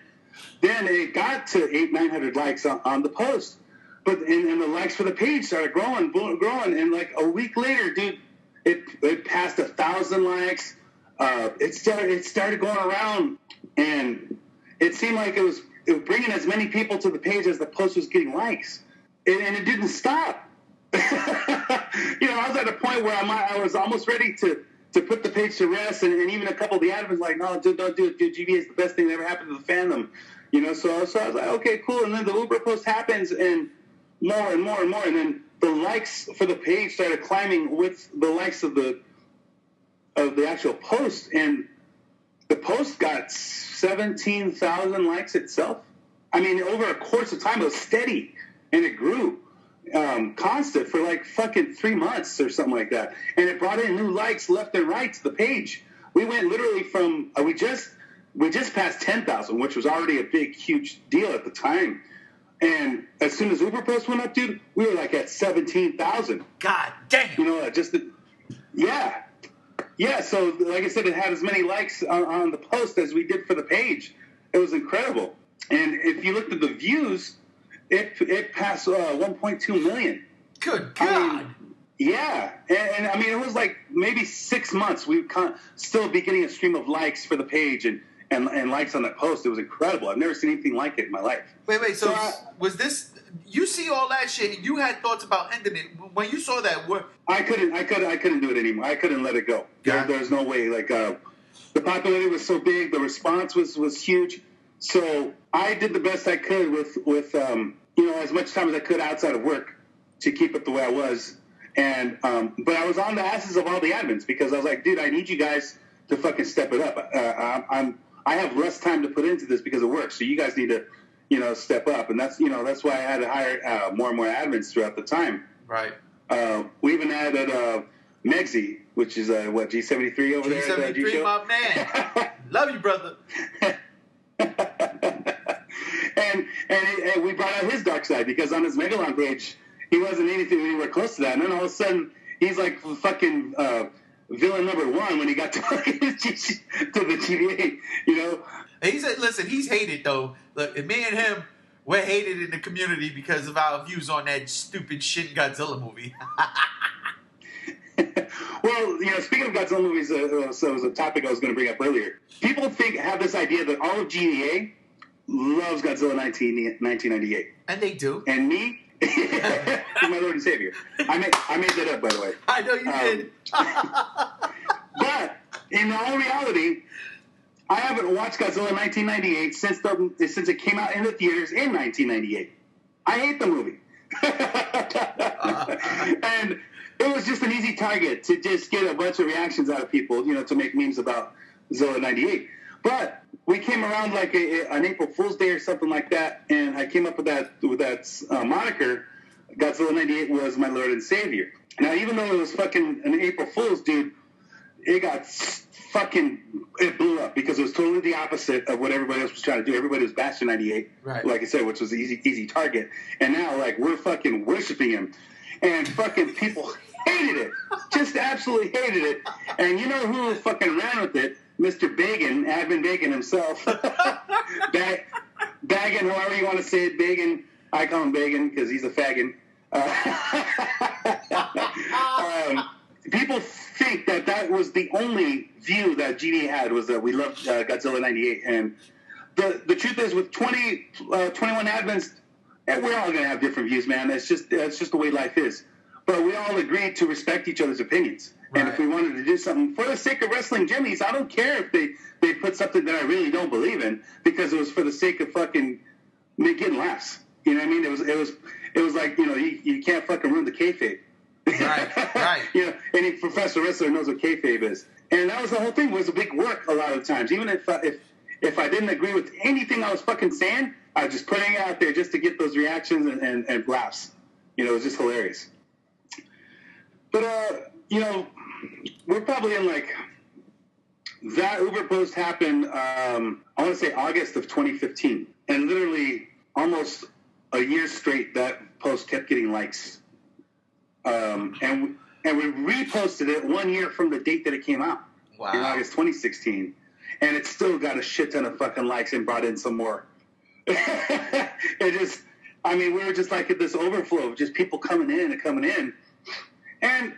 Then it got to 800-900 likes on the post, but and the likes for the page started growing, and like a week later, dude, it passed 1,000 likes. It started going around, and it seemed like it was bringing as many people to the page as the post was getting likes, and it didn't stop. I was at a point where I was almost ready to put the page to rest, and even a couple of the admins like, "No, dude, don't do it. Dude, GvA is the best thing that ever happened to the fandom." So I was like, "Okay, cool." And then the Uber post happens, and more and more and more, and then the likes for the page started climbing with the likes of the actual post, and the post got 17,000 likes itself. I mean, over a course of time, it was steady, and it grew constant for like fucking 3 months or something like that, and it brought in new likes left and right to the page. We went literally from we just passed 10,000, which was already a big, huge deal at the time. And as soon as Uber post went up, dude, we were like at 17,000. God damn. Yeah. So like I said, it had as many likes on the post as we did for the page. It was incredible. And if you looked at the views, it passed 1.2 million. Good God. I mean, yeah. And I mean, it was like maybe 6 months. We would still be getting a stream of likes for the page and likes on that post. It was incredible. I've never seen anything like it in my life. Wait. So was this? You see all that shit? You had thoughts about ending it when you saw that? I couldn't do it anymore. I couldn't let it go. There's no way. Like the popularity was so big, the response was huge. So I did the best I could with as much time as I could outside of work to keep it the way I was. And but I was on the asses of all the admins because I was like, dude, I need you guys to fucking step it up. I have less time to put into this because of work, so you guys need to, step up. And that's why I had to hire more and more admins throughout the time. Right. We even added Megsy, which is G73 over there. G73, my man. Love you, brother. and we brought out his dark side because on his Megalon page, he wasn't anything anywhere close to that. And then all of a sudden, he's like fucking villain number one when he got to the GvA, He said, listen, he's hated, though. Look, me and him, we're hated in the community because of our views on that stupid Shin Godzilla movie. Well, speaking of Godzilla movies, so it was a topic I was going to bring up earlier. People have this idea that all of GvA loves Godzilla 1998. And they do. And me, my Lord and Savior. I made that up, by the way. I know you did. But in all reality, I haven't watched Godzilla 1998 since it came out in the theaters in 1998. I hate the movie. And it was just an easy target to just get a bunch of reactions out of people, to make memes about Godzilla 98. But we came around like an April Fool's Day or something like that, and I came up with that moniker. Godzilla 98 was my Lord and Savior. Now, even though it was fucking an April Fool's, dude, it blew up because it was totally the opposite of what everybody else was trying to do. Everybody was bashing 98, right, like I said, which was an easy target. And now, like, we're fucking worshiping him. And fucking people hated it. Just absolutely hated it. And you know who fucking ran with it? Mr. Bagan, Admin Bagan himself. Bagan, however you want to say it, Bagan. I call him Bagan because he's a fagin. People think that was the only view that GvA had, was that we loved Godzilla 98. And the truth is, with 21 admins, we're all going to have different views, man. That's just the way life is. But we all agreed to respect each other's opinions. And if we wanted to do something for the sake of wrestling Jimmys, I don't care if they put something that I really don't believe in, because it was for the sake of fucking getting laughs. You know what I mean? It was like, you can't fucking ruin the kayfabe. Right. Any professional wrestler knows what kayfabe is. And that was the whole thing. It was a big work a lot of times. Even if I didn't agree with anything I was fucking saying, I was just putting it out there just to get those reactions and laughs. It was just hilarious. But, we're probably in like, that Uber post happened, I want to say August of 2015. And literally almost a year straight, that post kept getting likes. And we reposted it 1 year from the date that it came out. Wow. In August 2016. And it still got a shit ton of fucking likes and brought in some more. We were just like at this overflow of just people coming in. And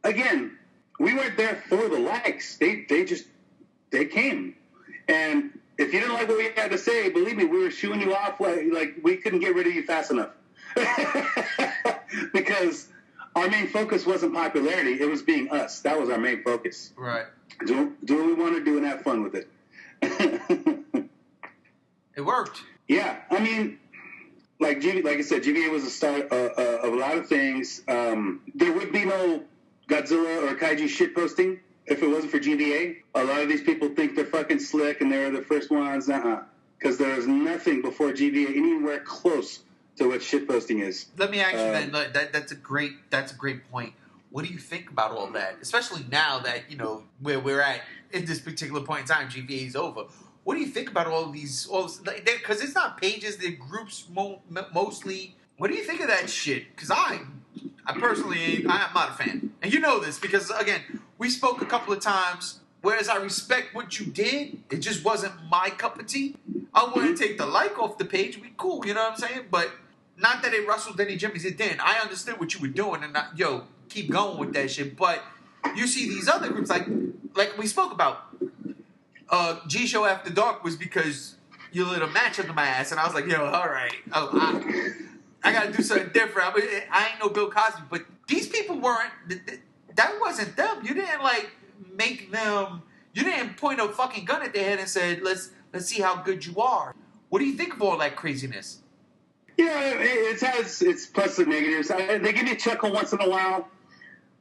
again, we weren't there for the likes. They came. And if you didn't like what we had to say, believe me, we were shooing you off like we couldn't get rid of you fast enough. Because our main focus wasn't popularity, it was being us. That was our main focus. Right. Do what we want to do and have fun with it. It worked. Yeah, like I said, GvA was the start of a lot of things. There would be no Godzilla or Kaiju shitposting if it wasn't for GvA. A lot of these people think they're fucking slick and they're the first ones. Because there was nothing before GvA anywhere close to what shitposting is. Let me ask you then. That's a great point. What do you think about all that? Especially now that, where we're at in this particular point in time, GvA is over. What do you think about all these? Because it's not pages, they're groups mostly. What do you think of that shit? Because I personally, I'm not a fan. And you know this because, again, we spoke a couple of times. Whereas I respect what you did, it just wasn't my cup of tea. I wouldn't take the like off the page. We cool, you know what I'm saying? But not that it rustled any Jimmys. It didn't. I understood what you were doing, and keep going with that shit. But you see these other groups, like we spoke about. G Show After Dark was because you lit a match under my ass, and I was like, all right, I gotta do something different. I ain't no Bill Cosby, but these people weren't. That wasn't them. You didn't make them. You didn't point a fucking gun at their head and said, let's see how good you are. What do you think of all that craziness? Yeah, it has its plus and negatives. They give me a chuckle once in a while,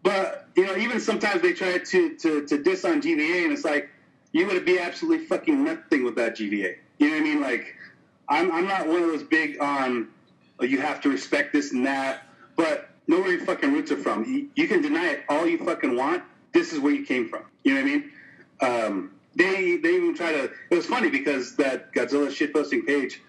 but even sometimes they try to diss on GvA, and it's like, you would be absolutely fucking nothing without GvA. You know what I mean? Like, I'm not one of those big on, you have to respect this and that, but know where your fucking roots are from. You can deny it all you fucking want. This is where you came from. You know what I mean? They even try to, it was funny because that Godzilla shitposting page,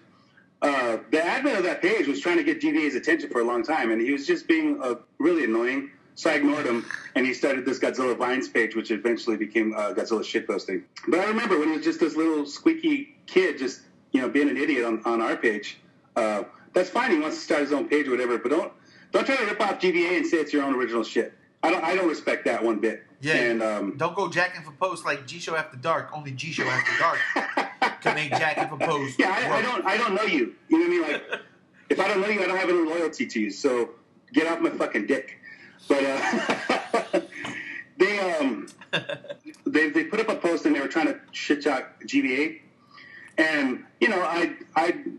the admin of that page was trying to get GVA's attention for a long time, and he was just being really annoying. So I ignored him, and he started this Godzilla Vines page, which eventually became Godzilla shitposting. But I remember when he was just this little squeaky kid, just being an idiot on our page. That's fine. He wants to start his own page or whatever, but don't try to rip off GvA and say it's your own original shit. I don't respect that one bit. Yeah. And don't go jacking for posts like G Show After Dark. Only G Show After Dark can make jacking for posts. Yeah, I don't know you. You know what I mean? Like, if I don't know you, I don't have any loyalty to you. So get off my fucking dick. But they put up a post and they were trying to shit talk GvA, and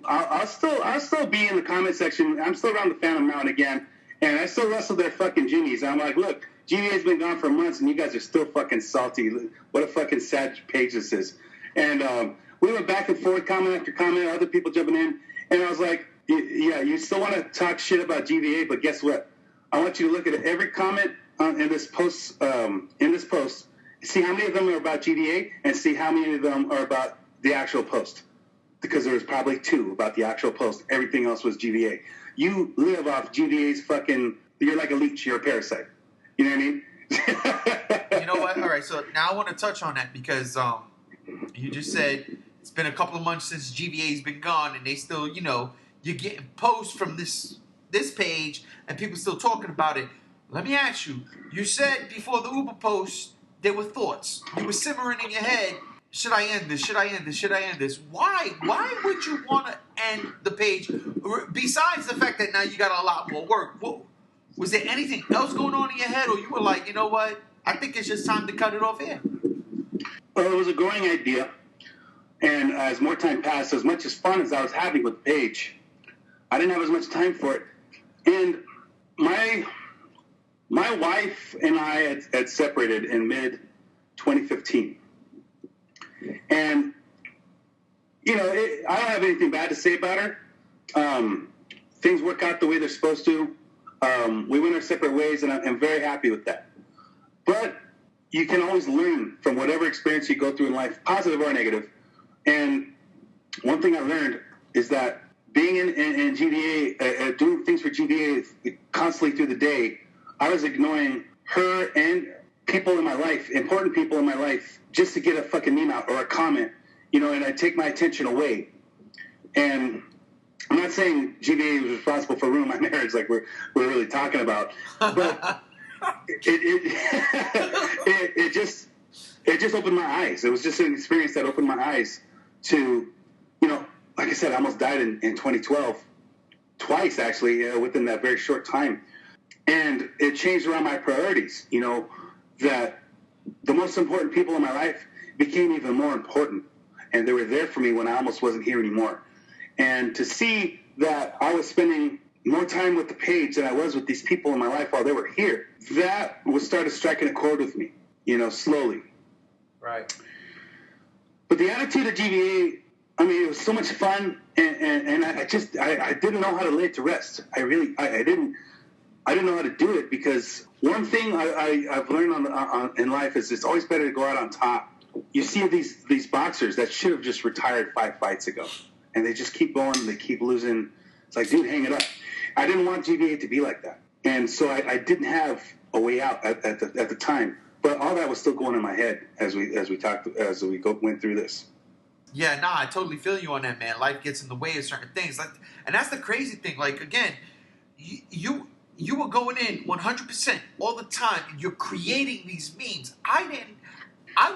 I'll still be in the comment section. I'm still around the Phantom Mountain again, and I still wrestle their fucking Jimmys. I'm like, look, GVA's been gone for months, and you guys are still fucking salty. What a fucking sad page this is. And we went back and forth, comment after comment, other people jumping in, and I was like, yeah, you still want to talk shit about GvA, but guess what? I want you to look at every comment in this post, see how many of them are about GvA, and see how many of them are about the actual post. Because there was probably 2 about the actual post. Everything else was GvA. You live off GVA's fucking... You're like a leech. You're a parasite. You know what I mean? You know what? All right, so now I want to touch on that because you just said it's been a couple of months since GVA's been gone, and they still, you're getting posts from this page, and people still talking about it. Let me ask you. You said before the Uber post, there were thoughts. You were simmering in your head. Should I end this? Should I end this? Should I end this? Why? Why would you want to end the page? Besides the fact that now you got a lot more work. Was there anything else going on in your head, or you were like, you know what? I think it's just time to cut it off here. Well, it was a growing idea. And as more time passed, as much as fun as I was having with the page, I didn't have as much time for it. And my wife and I had separated in mid-2015. And, you know, I don't have anything bad to say about her. Things work out the way they're supposed to. We went our separate ways, and I'm very happy with that. But you can always learn from whatever experience you go through in life, positive or negative. And one thing I learned is that being in GvA, doing things for GvA constantly through the day, I was ignoring her and people in my life, important people in my life, just to get a fucking meme out or a comment, you know, and I take my attention away. And I'm not saying GvA was responsible for ruining my marriage like we're really talking about, but it just opened my eyes. It was just an experience that opened my eyes to, you know, like I said, I almost died in 2012, twice actually, within that very short time. And it changed around my priorities, you know, that the most important people in my life became even more important. And they were there for me when I almost wasn't here anymore. And to see that I was spending more time with the page than I was with these people in my life while they were here, that started striking a chord with me, you know, slowly. Right. But the attitude of GvA, I mean, it was so much fun, and I didn't know how to lay it to rest. I didn't know how to do it, because one thing I've learned in life is it's always better to go out on top. You see these boxers that should have just retired 5 fights ago, and they just keep going, they keep losing. It's like, dude, hang it up. I didn't want GvA to be like that, and so I didn't have a way out at the time. But all that was still going in my head as we went through this. Yeah, nah, I totally feel you on that, man. Life gets in the way of certain things, like, and that's the crazy thing. Like, again, you were going in 100% all the time. And you're creating these memes. I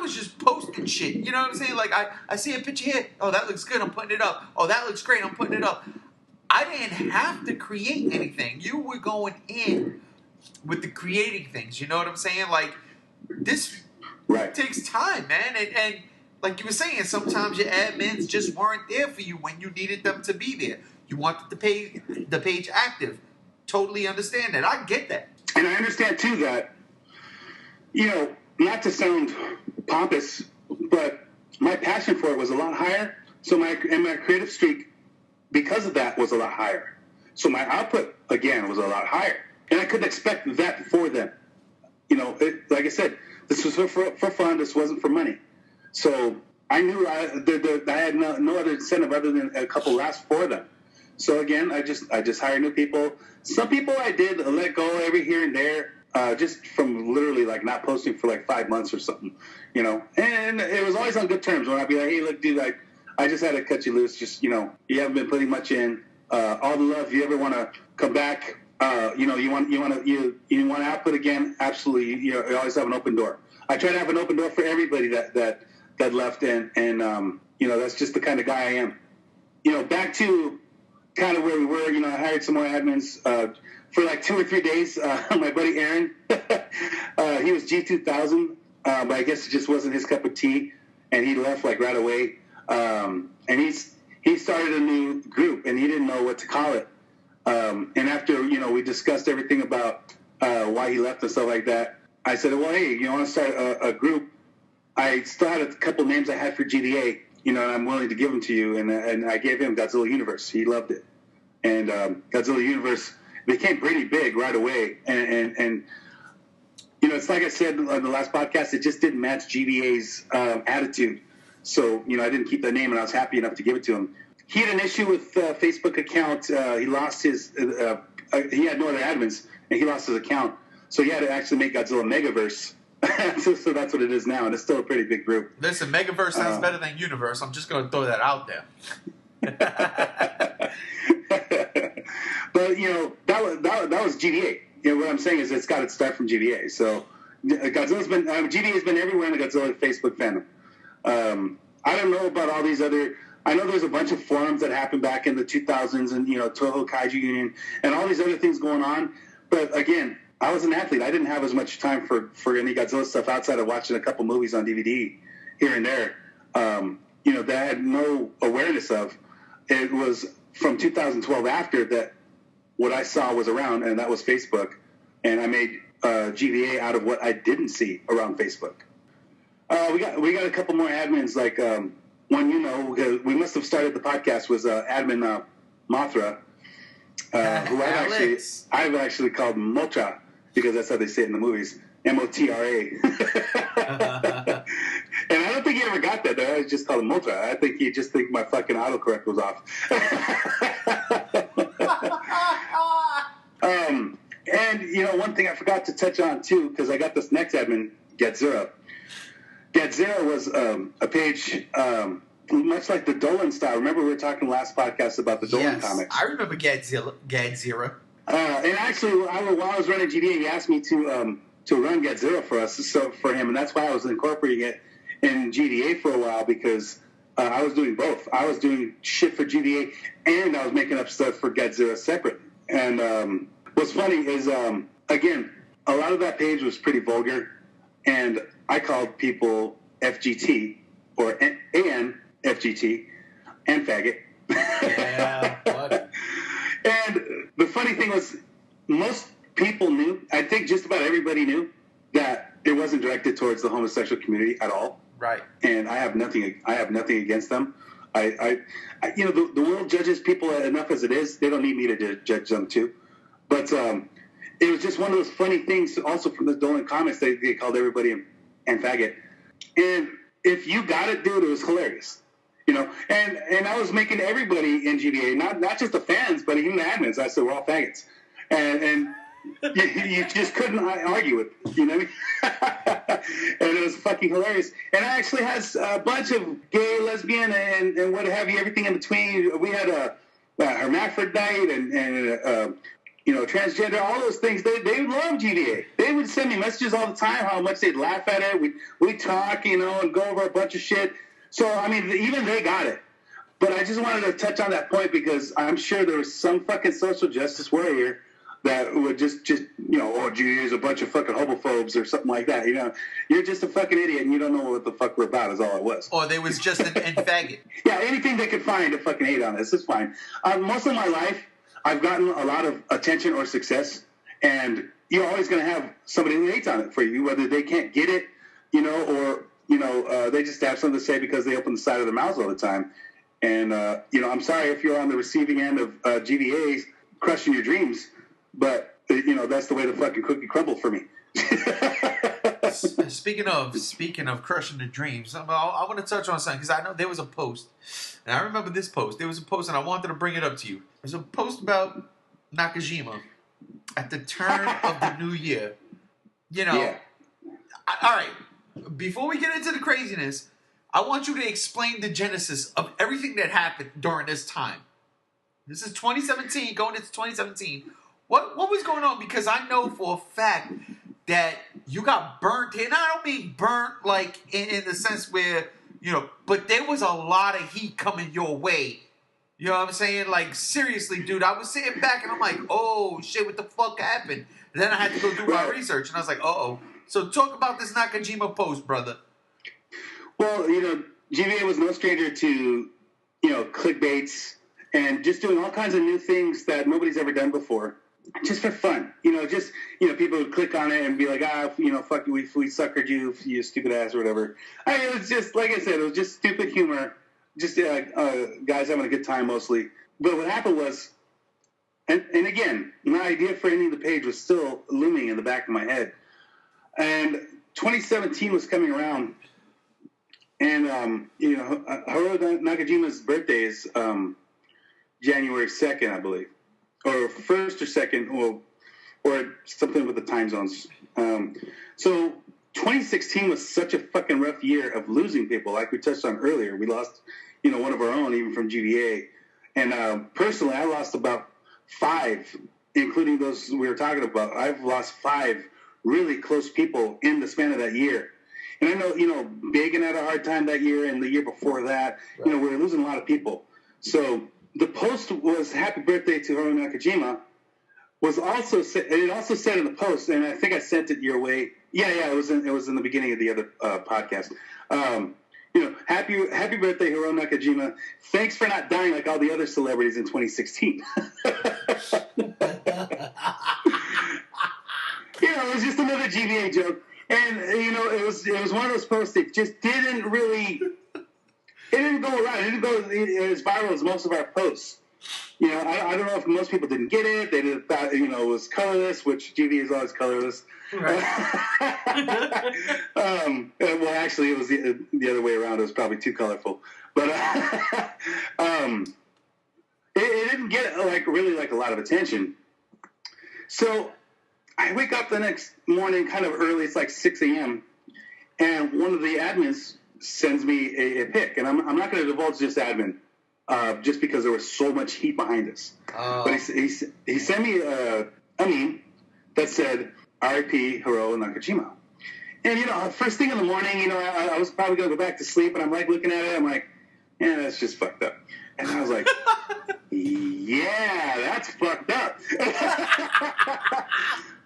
was just posting shit. You know what I'm saying? Like, I see a picture here. Oh, that looks good. I'm putting it up. Oh, that looks great. I'm putting it up. I didn't have to create anything. You were going in with the creating things. You know what I'm saying? Like, this takes time, man. And like you were saying, sometimes your admins just weren't there for you when you needed them to be there. You wanted the page active. Totally understand that. I get that. And I understand, too, that, you know, not to sound pompous, but my passion for it was a lot higher. So my creative streak, because of that, was a lot higher. So my output, again, was a lot higher. And I couldn't expect that for them. You know, like I said, this was for fun. This wasn't for money. So I knew I had no other incentive other than a couple laughs for them. So again, I just hired new people. Some people I did let go every here and there, just from literally like not posting for like 5 months or something, you know. And it was always on good terms. When I'd be like, hey, look, dude, I just had to cut you loose. Just, you know, you haven't been putting much in. All the love. If you ever want to come back, you know, you want to output again, absolutely. You always have an open door. I try to have an open door for everybody that left, and you know, that's just the kind of guy I am. You know, back to kind of where we were. You know, I hired some more admins for like 2 or 3 days. My buddy Aaron, he was G2000, but I guess it just wasn't his cup of tea, and he left like right away. And he started a new group, and he didn't know what to call it. And after, you know, we discussed everything about why he left and stuff like that, I said, well, hey, you want to start a group? I still had a couple names I had for GvA, you know, and I'm willing to give them to you. And I gave him Godzilla Universe. He loved it. And Godzilla Universe became pretty big right away. And you know, it's like I said on the last podcast, it just didn't match GvA's attitude. So, you know, I didn't keep the name, and I was happy enough to give it to him. He had an issue with Facebook account. He lost his. He had no other admins, and he lost his account. So he had to actually make Godzilla Megaverse. so that's what it is now, and it's still a pretty big group. Listen, Megaverse sounds better than Universe. I'm just going to throw that out there. But you know, that was GvA. You know what I'm saying is it's got its start from GvA. So Godzilla's been GvA has been everywhere in the Godzilla Facebook fandom. I don't know about all these other. I know there's a bunch of forums that happened back in the 2000s, and you know, Toho Kaiju Union and all these other things going on. But again, I was an athlete. I didn't have as much time for any Godzilla stuff outside of watching a couple movies on DVD here and there. That I had no awareness of. It was from 2012 after that what I saw was around, and that was Facebook. And I made GvA out of what I didn't see around Facebook. We got a couple more admins, like one because we must have started the podcast was admin Mothra, who I've actually called Motra because that's how they say it in the movies, Motra. And I don't think he ever got that. I just called him Motra. I think he just think my fucking autocorrect was off. And one thing I forgot to touch on too, because I got this next admin, GetZero. GetZero was a page much like the Dolan style. Remember we were talking last podcast about the Dolan comics. I remember GetZero. And actually, while I was running GvA, he asked me to run GetZero for us, so for him, and that's why I was incorporating it in GvA for a while because I was doing both. I was doing shit for GvA, and I was making up stuff for GetZero separate. And what's funny is, again, a lot of that page was pretty vulgar, and I called people FGT or ANFGT and faggot. Yeah, what? And the funny thing was, most people knew, I think just about everybody knew, that it wasn't directed towards the homosexual community at all. Right. And I have nothing against them. The world judges people enough as it is. They don't need me to judge them too. But it was just one of those funny things also from the Dolan comics. They called everybody and faggot. And if you got it, dude, it was hilarious. And I was making everybody in GvA, not just the fans, but even the admins. I said, we're all faggots. And you just couldn't argue with it, you know what I mean? And it was fucking hilarious. And I actually had a bunch of gay, lesbian, and what have you, everything in between. We had a hermaphrodite and transgender, all those things. They love GvA. They would send me messages all the time how much they'd laugh at it. We'd talk, and go over a bunch of shit. So, I mean, even they got it. But I just wanted to touch on that point because I'm sure there was some fucking social justice warrior that would just GvA is a bunch of fucking homophobes or something like that. You're just a fucking idiot and you don't know what the fuck we're about is all it was. Or they was just an faggot. Yeah, anything they could find to fucking hate on this is fine. Most of my life, I've gotten a lot of attention or success, and you're always going to have somebody who hates on it for you, whether they can't get it, or they just have something to say because they open the side of their mouths all the time. And, I'm sorry if you're on the receiving end of GvA's crushing your dreams, but, that's the way the fucking cookie crumbled for me. Speaking of crushing the dreams, I want to touch on something because I know there was a post, and I remember this post. There was a post, and I wanted to bring it up to you. There's a post about Nakajima at the turn of the new year. Yeah. All right. Before we get into the craziness, I want you to explain the genesis of everything that happened during this time. This is 2017, going into 2017. What was going on? Because I know for a fact that you got burnt. And I don't mean burnt like in the sense where, but there was a lot of heat coming your way. You know what I'm saying? Like, seriously, dude, I was sitting back and I'm like, oh, shit, what the fuck happened? And then I had to go do my research and I was like, uh-oh. So talk about this Nakajima post, brother. Well, GvA was no stranger to, clickbaits and just doing all kinds of new things that nobody's ever done before. Just for fun, people would click on it and be like, fuck you, we suckered you, you stupid ass or whatever. I mean, it was just, like I said, it was just stupid humor, just guys having a good time mostly. But what happened was, and again, my idea for ending the page was still looming in the back of my head. And 2017 was coming around, and, Haruo Nakajima's birthday is January 2nd, I believe. Or 1st or 2nd, or something with the time zones. So 2016 was such a fucking rough year of losing people, like we touched on earlier. We lost, one of our own, even from GvA. And personally, I lost about 5, including those we were talking about. I've lost 5 really close people in the span of that year. And I know, Bagan had a hard time that year, and the year before that, we were losing a lot of people. So the post was happy birthday to Haruo Nakajima, was also it also said in the post, and I think I sent it your way. Yeah, it was in the beginning of the other podcast. Happy birthday, Hiro Nakajima. Thanks for not dying like all the other celebrities in 2016. It was just another GvA joke. And, it was one of those posts that just didn't really, it didn't go around. It didn't go as viral as most of our posts. I don't know if most people didn't get it. They thought, it was colorless, which GvA is always colorless. Right. Well, actually, it was the other way around. It was probably too colorful. But it didn't get, really a lot of attention. So I wake up the next morning kind of early. It's like 6 a.m. And one of the admins sends me a pic. And I'm not going to divulge this admin just because there was so much heat behind us. Oh. But he sent me a meme that said, R.I.P. Hiro Nakajima. And, first thing in the morning, I was probably going to go back to sleep. And I'm looking at it. I'm like, yeah, that's just fucked up. And I was like, yeah, that's fucked up.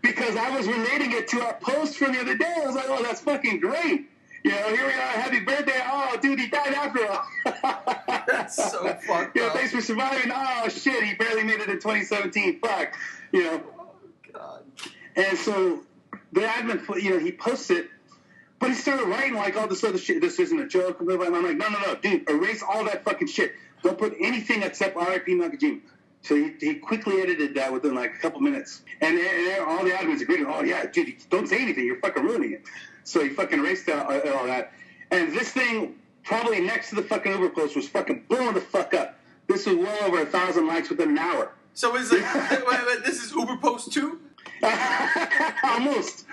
Because I was relating it to our post from the other day. I was like, oh, that's fucking great. Here we are, happy birthday. Oh, dude, he died after all. That's so fucked up. Thanks for surviving. Oh, shit, he barely made it in 2017. Fuck. Oh, God. And so the admin, he posted it, but he started writing all this other shit. This isn't a joke. And I'm like, no, dude, erase all that fucking shit. Don't put anything except R.I.P. Nakajima. So he quickly edited that within a couple minutes. And all the admins agreed, oh, yeah, dude, don't say anything. You're fucking ruining it. So he fucking erased all that. And this thing, probably next to the fucking Uber post, was fucking blowing the fuck up. This was well over 1,000 likes within an hour. So is it, wait, this is Uber post 2? Almost,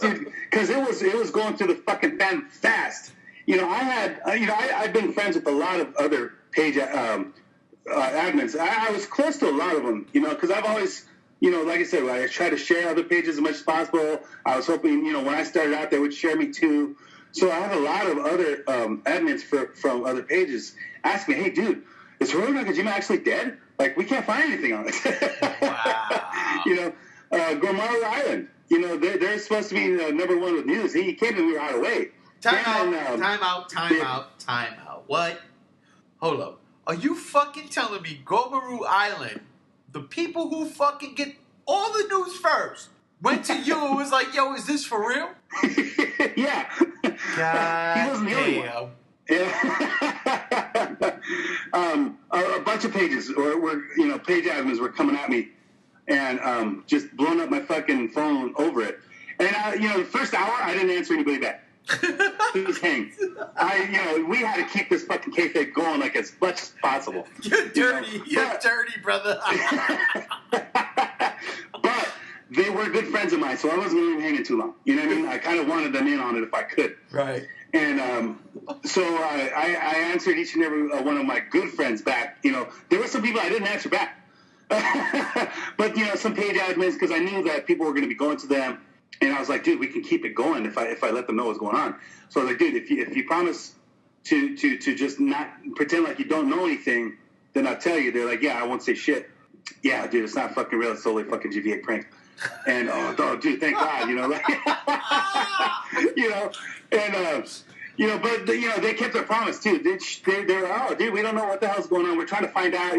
dude. Because it was going through the fucking fan fast. I've been friends with a lot of other page admins. I was close to a lot of them, because I've always, like I said, I try to share other pages as much as possible. I was hoping, when I started out, they would share me too. So I have a lot of other admins from other pages ask me, hey, dude, is Hiro Nakajima actually dead? We can't find anything on it. Wow. Gomaru Island, they're supposed to be number one with news. He came and we were out of the way. Time out. What? Hold up. Are you fucking telling me Gomaru Island, the people who fucking get all the news first, went to you and was like, yo, is this for real? Yeah. God he wasn't the only one. Yeah. A bunch of pages, page admins were coming at me and just blowing up my fucking phone over it. And, the first hour, I didn't answer anybody back. Just hang. We had to keep this fucking kayfabe going as much as possible. You're dirty. You're dirty, brother. But they were good friends of mine, so I wasn't going to be hanging too long. You know what I mean? I kind of wanted them in on it if I could. Right. And so I answered each and every one of my good friends back. There were some people I didn't answer back. But, some page admins, because I knew that people were going to be going to them. And I was like, dude, we can keep it going if I let them know what's going on. So I was like, dude, if you promise to just not pretend like you don't know anything, then I'll tell you. They're like, yeah, I won't say shit. Yeah, dude, it's not fucking real. It's totally fucking GvA prank. And dude, thank God, but they kept their promise too. They're dude, we don't know what the hell's going on. We're trying to find out.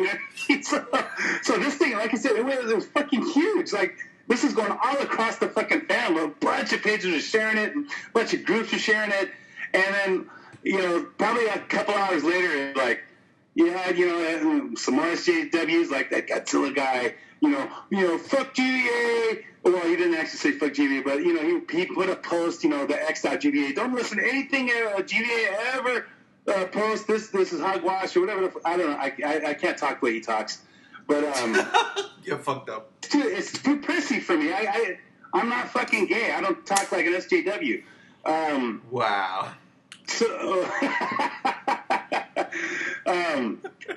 So this thing, like I said, it was fucking huge. This is going all across the fucking fam. A bunch of pages are sharing it, a bunch of groups are sharing it, and then, probably a couple hours later, some more SJWs, like that Godzilla guy, fuck GvA. Well, he didn't actually say fuck GvA, but, he put a post, the X.GvA. Don't listen to anything GvA ever post. This is hogwash or whatever. I don't know. I can't talk the way he talks. But you're fucked up. It's too prissy for me. I'm not fucking gay. I don't talk like an SJW. Wow. So, well,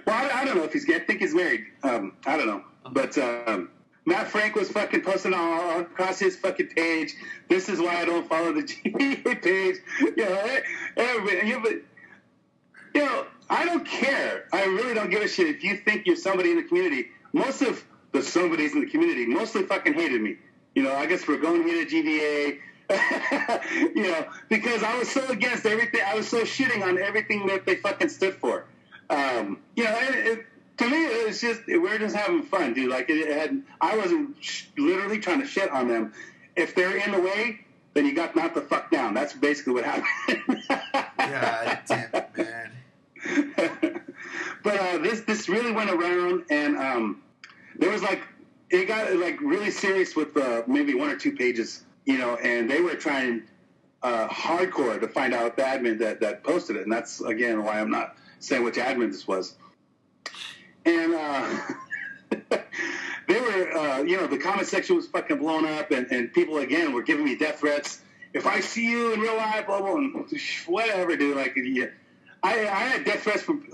I don't know if he's gay. I think he's married. I don't know. But Matt Frank was fucking posting all across his fucking page. This is why I don't follow the GvA page. I don't care. I really don't give a shit if you think you're somebody in the community. Most of somebodies in the community mostly fucking hated me. You know, I guess for going here to GvA, you know, because I was so against everything. I was so shitting on everything that they fucking stood for. You know, to me, it was just, we're just having fun, dude. Like, I wasn't literally trying to shit on them. If they're in the way, then you got knocked the fuck down. That's basically what happened. God damn it, man. But this really went around, and there was like, it got like really serious with maybe 1 or 2 pages, you know, and they were trying hardcore to find out the admin that posted it, and that's again why I'm not saying which admin this was. And they were, you know, the comment section was fucking blown up, and people again were giving me death threats. If I see you in real life, blah blah, and whatever, dude. Like, yeah, I had death threats from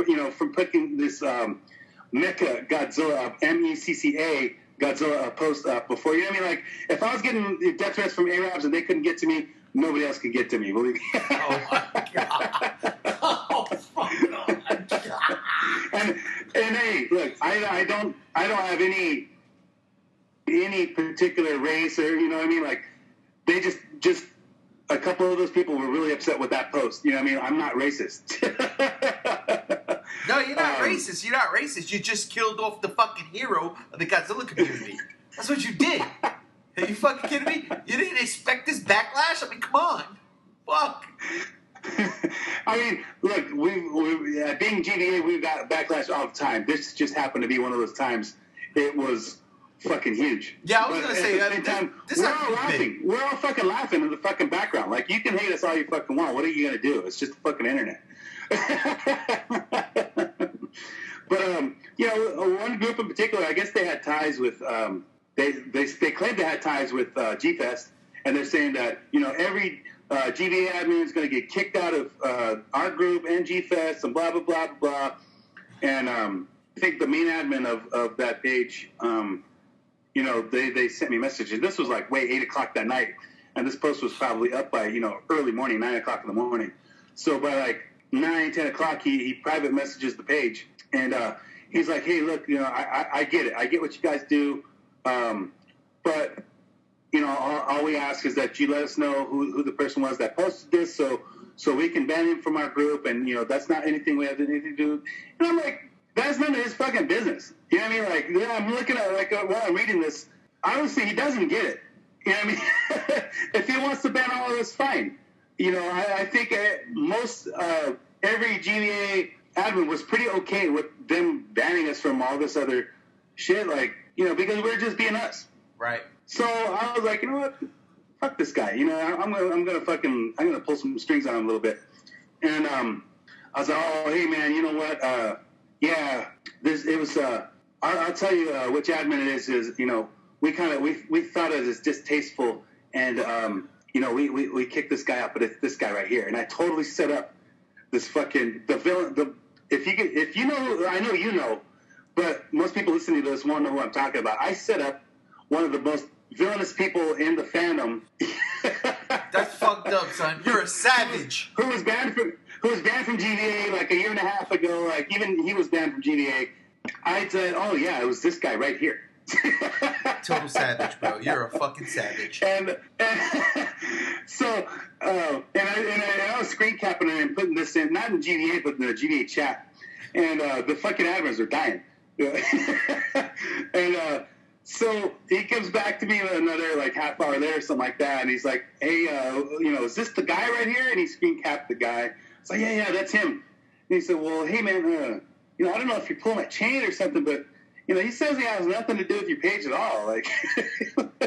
you know, from putting this Mecha Godzilla, MECCA Godzilla post up before. You know what I mean? Like, if I was getting death threats from Arabs and they couldn't get to me, nobody else could get to me. Believe me. Oh my god! Oh fuck! Oh my god! And hey, look, I don't have any particular race, or you know what I mean. Like, they just a couple of those people were really upset with that post. You know what I mean? I'm not racist. No, you're not racist. You're not racist. You just killed off the fucking hero of the Godzilla community. That's what you did. Are you fucking kidding me? You didn't expect this backlash? I mean, come on. Fuck. I mean, look, being GvA, we've got backlash all the time. This just happened to be one of those times. It was fucking huge. Yeah, I was going to say, at the same time, we're all laughing. We're all fucking laughing in the fucking background. Like, you can hate us all you fucking want. What are you going to do? It's just the fucking internet. But, you know, one group in particular, I guess they had ties with, they claimed they had ties with G-Fest, and they're saying that, you know, every GvA admin is going to get kicked out of our group and G-Fest and blah, blah, blah, blah, blah. And I think the main admin of that page, you know, they sent me messages. This was like way 8 o'clock that night, and this post was probably up by, you know, early morning, 9 o'clock in the morning. So by like 9, 10 o'clock, he private messages the page, and he's like, hey, look, you know, I get it. I get what you guys do, but, you know, all we ask is that you let us know who the person was that posted this, so we can ban him from our group, and, you know, that's not anything we have anything to do. And I'm like, that's none of his fucking business. You know what I mean? Like, yeah, I'm looking at, like, while I'm reading this, obviously he doesn't get it. You know what I mean? If he wants to ban all of us, fine. You know, I think most, every GvA admin was pretty okay with them banning us from all this other shit, like, you know, because we're just being us. Right. So I was like, you know what? Fuck this guy. You know, I'm gonna pull some strings on him a little bit. And I was like, oh, hey man, you know what? Yeah, it was. I'll tell you which admin it is. Is, you know, we thought it was distasteful, and you know, we kicked this guy out, but it's this guy right here, and I totally set up this fucking the villain. If you know, I know you know, but most people listening to this won't know who I'm talking about. I set up one of the most villainous people in the fandom. That's fucked up, son. You're a savage. Who was banned from GvA like a year and a half ago. Like, even he was banned from GvA. I said, oh yeah, it was this guy right here. Total savage, bro. You're a fucking savage. And so, and I was screen capping it and putting this in, not in GvA, but in the GvA chat. And the fucking admins are dying. And so he comes back to me another like half hour later or something like that, and he's like, hey, you know, is this the guy right here? And he screen capped the guy. It's like, yeah, that's him. And he said, well, hey man, you know, I don't know if you're pulling my chain or something, but, you know, he says he has nothing to do with your page at all. Like, and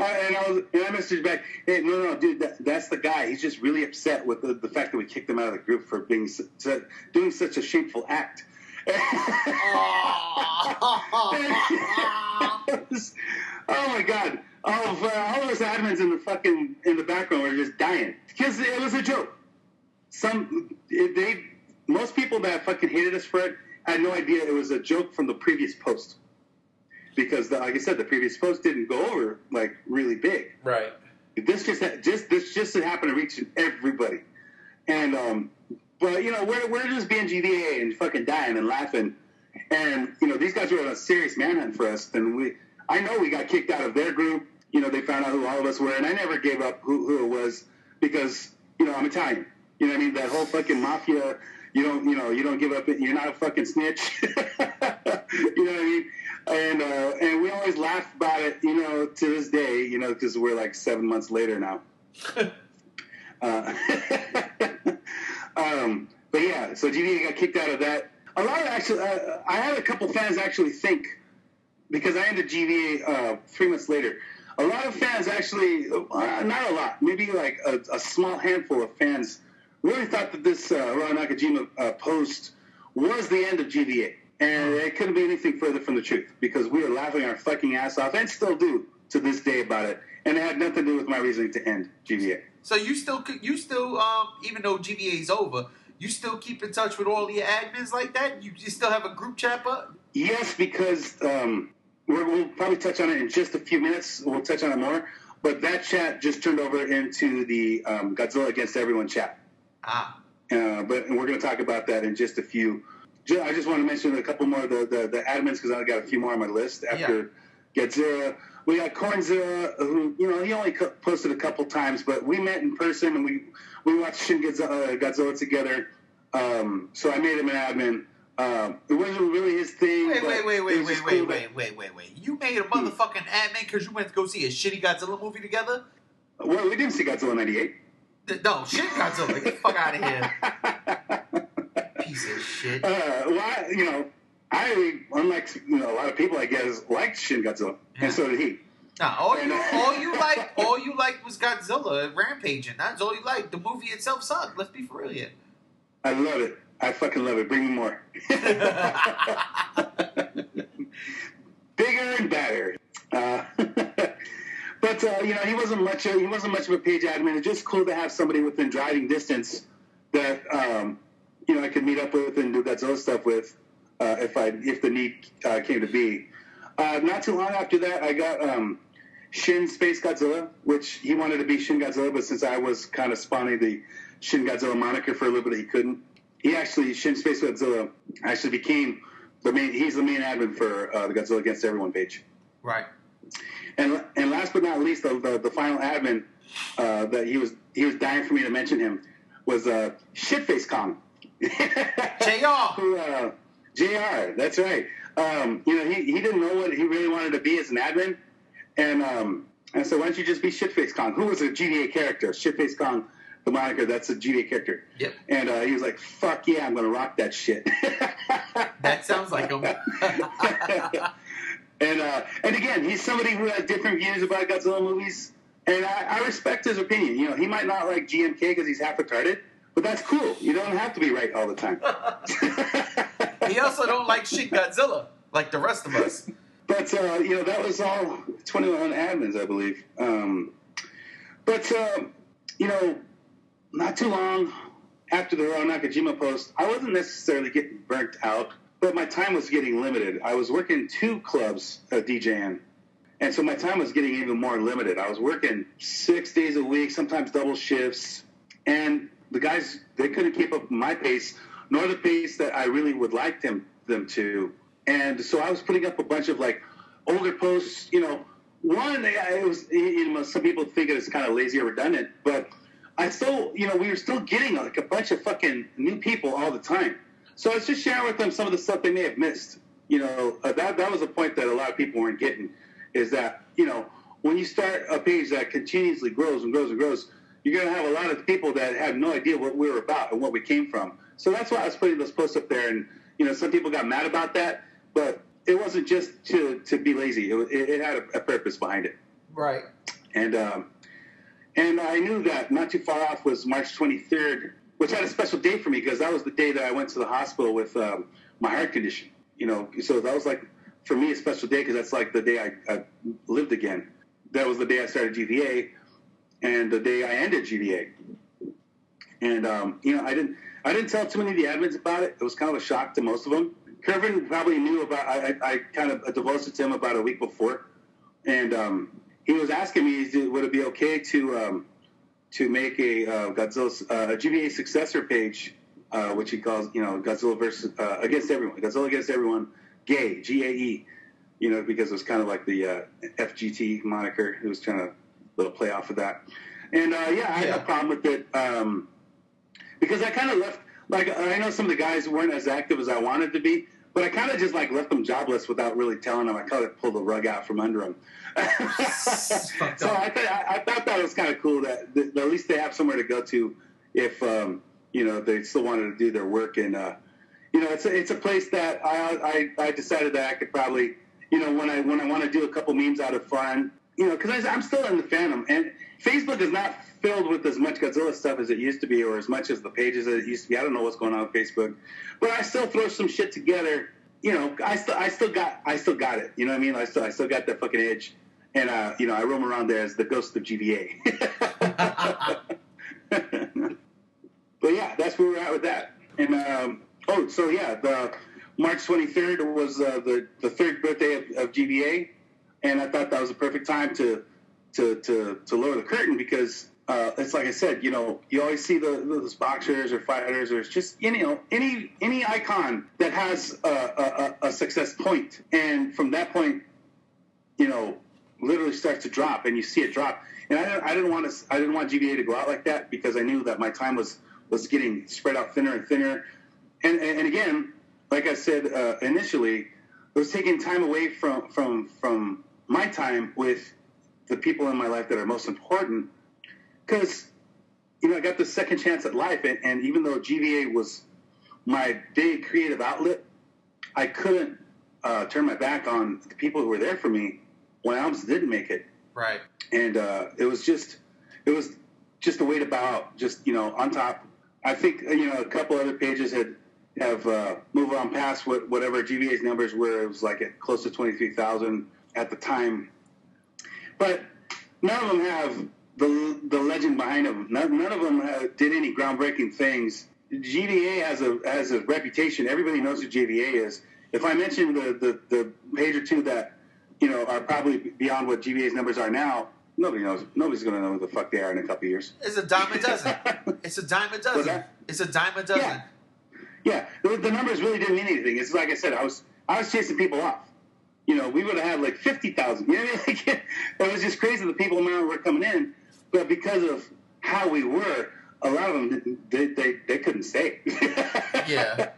I messaged back, hey, no, dude, that's the guy. He's just really upset with the fact that we kicked him out of the group for doing such a shameful act. Oh my god! All those admins in the background were just dying because it was a joke. Most people that fucking hated us for it had no idea it was a joke from the previous post, because like I said, the previous post didn't go over like really big. Right. This just happened to reach everybody, and but you know, we're just being GvA and fucking dying and laughing, And, these guys were on a serious manhunt for us. And I know we got kicked out of their group. They found out who all of us were. And I never gave up who it was because, I'm Italian. You know what I mean? That whole fucking mafia, you don't give up. You're not a fucking snitch. You know what I mean? And we always laugh about it, to this day, because we're like 7 months later now. But yeah, so GvA got kicked out of that. A lot of I had a couple fans actually think, because I ended GvA 3 months later. A lot of fans actually, not a lot, maybe like a small handful of fans really thought that this Raw Nakajima post was the end of GvA. And it couldn't be anything further from the truth, because we were laughing our fucking ass off, and still do to this day about it. And it had nothing to do with my reasoning to end GvA. So you still, even though GvA is over, you still keep in touch with all your admins like that? You still have a group chat button? Yes, because we'll probably touch on it in just a few minutes. We'll touch on it more. But that chat just turned over into the Godzilla Against Everyone chat. But we're going to talk about that in just a few. I just want to mention a couple more of the admins, because I got a few more on my list after Godzilla. We got Cornzilla, who, he only posted a couple times, but we met in person and we watched Shin Godzilla together. So I made him an admin. It wasn't really his thing. Wait. You made a motherfucking admin because you went to go see a shitty Godzilla movie together? Well, we didn't see Godzilla 98. No, shit Godzilla. Get the fuck out of here. Piece of shit. I, unlike a lot of people, I guess, liked Shin Godzilla, and so did he. Nah, all you liked was Godzilla rampaging. That's all you liked. The movie itself sucked. Let's be for real here. I love it. I fucking love it. Bring me more. Bigger and better. But he wasn't much of a page admin. It's just cool to have somebody within driving distance that I could meet up with and do Godzilla stuff with if the need came to be. Not too long after that, I got Shin Space Godzilla, which he wanted to be Shin Godzilla, but since I was kind of spawning the Shin Godzilla moniker for a little bit, he couldn't. Shin Space Godzilla actually became he's the main admin for the Godzilla Against Everyone page. Right. And last but not least, the final admin that he was dying for me to mention him was Shitface Kong. JR. JR, that's right. He didn't know what he really wanted to be as an admin, and so why don't you just be Shitface Kong, who was a GvA character. Shitface Kong, the moniker, that's a GvA character. Yep. And he was like, "Fuck yeah, I'm gonna rock that shit." That sounds like him. And again, he's somebody who has different views about Godzilla movies, and I respect his opinion. He might not like GMK because he's half retarded, but that's cool. You don't have to be right all the time. He also don't like shit Godzilla, like the rest of us. But, that was all 21 admins, I believe. Not too long after the Raw Nakajima post, I wasn't necessarily getting burnt out, but my time was getting limited. I was working 2 clubs DJing, and so my time was getting even more limited. I was working 6 days a week, sometimes double shifts, and the guys, they couldn't keep up my pace, nor the pace that I really would like them to. And so I was putting up a bunch of older posts. Some people think it's kind of lazy or redundant, but I still, we were still getting a bunch of fucking new people all the time. So I was just sharing with them some of the stuff they may have missed. That was a point that a lot of people weren't getting, is that, when you start a page that continuously grows and grows and grows, you're going to have a lot of people that have no idea what we were about and what we came from. So that's why I was putting those posts up there. And, some people got mad about that, but it wasn't just to be lazy. It had a purpose behind it. Right. And I knew that not too far off was March 23rd, which had a special day for me because that was the day that I went to the hospital with my heart condition. So that was for me, a special day because that's the day I lived again. That was the day I started GvA and the day I ended GvA. And, I didn't tell too many of the admins about it. It was kind of a shock to most of them. Kervin probably knew about. I kind of divulged it to him about a week before, and he was asking me, would it be okay to make a Godzilla's GvA successor page which he calls, Godzilla versus against everyone. Godzilla against everyone, gay, GAE. Because it was kind of like the FGT moniker. It was trying to little play off of that. And I had a problem with it because I kind of left. Like, I know some of the guys weren't as active as I wanted to be, but I kind of just like left them jobless without really telling them. I kind of pulled the rug out from under them. So I thought that was kind of cool that at least they have somewhere to go to if they still wanted to do their work. And it's a place that I decided that I could probably. When I want to do a couple memes out of fun, because I'm still in the fandom, and Facebook is not filled with as much Godzilla stuff as it used to be, or as much as the pages as it used to be. I don't know what's going on with Facebook, but I still throw some shit together. I still got it. You know what I mean? I still got that fucking edge, and I roam around there as the ghost of GvA. But yeah, that's where we're at with that. And the March 23rd was the third birthday of GvA, and I thought that was a perfect time to lower the curtain because it's like I said, you always see those boxers or fighters or it's just any icon that has a success point, and from that point, literally starts to drop, and you see it drop. And I didn't want GvA to go out like that because I knew that my time was getting spread out thinner and thinner, and again. Like I said initially, it was taking time away from my time with the people in my life that are most important. Because, I got this second chance at life, and even though GvA was my big creative outlet, I couldn't turn my back on the people who were there for me when I almost didn't make it. Right. And it was just a way to bow out, just, on top. I think, a couple other pages have moved on past whatever GvA's numbers were. It was like at close to 23,000 at the time. But none of them have the legend behind them. None of them did any groundbreaking things. GvA has a reputation. Everybody knows who GvA is. If I mention the page or two that are probably beyond what GvA's numbers are now, nobody knows. Nobody's going to know who the fuck they are in a couple of years. It's a dime a dozen. It's a dime a dozen. It's a dime a dozen. Yeah, the numbers really didn't mean anything. It's like I said, I was chasing people off. We would have had like 50,000. You know what I mean? It was just crazy the people around were coming in, but because of how we were, a lot of them they couldn't stay. Yeah.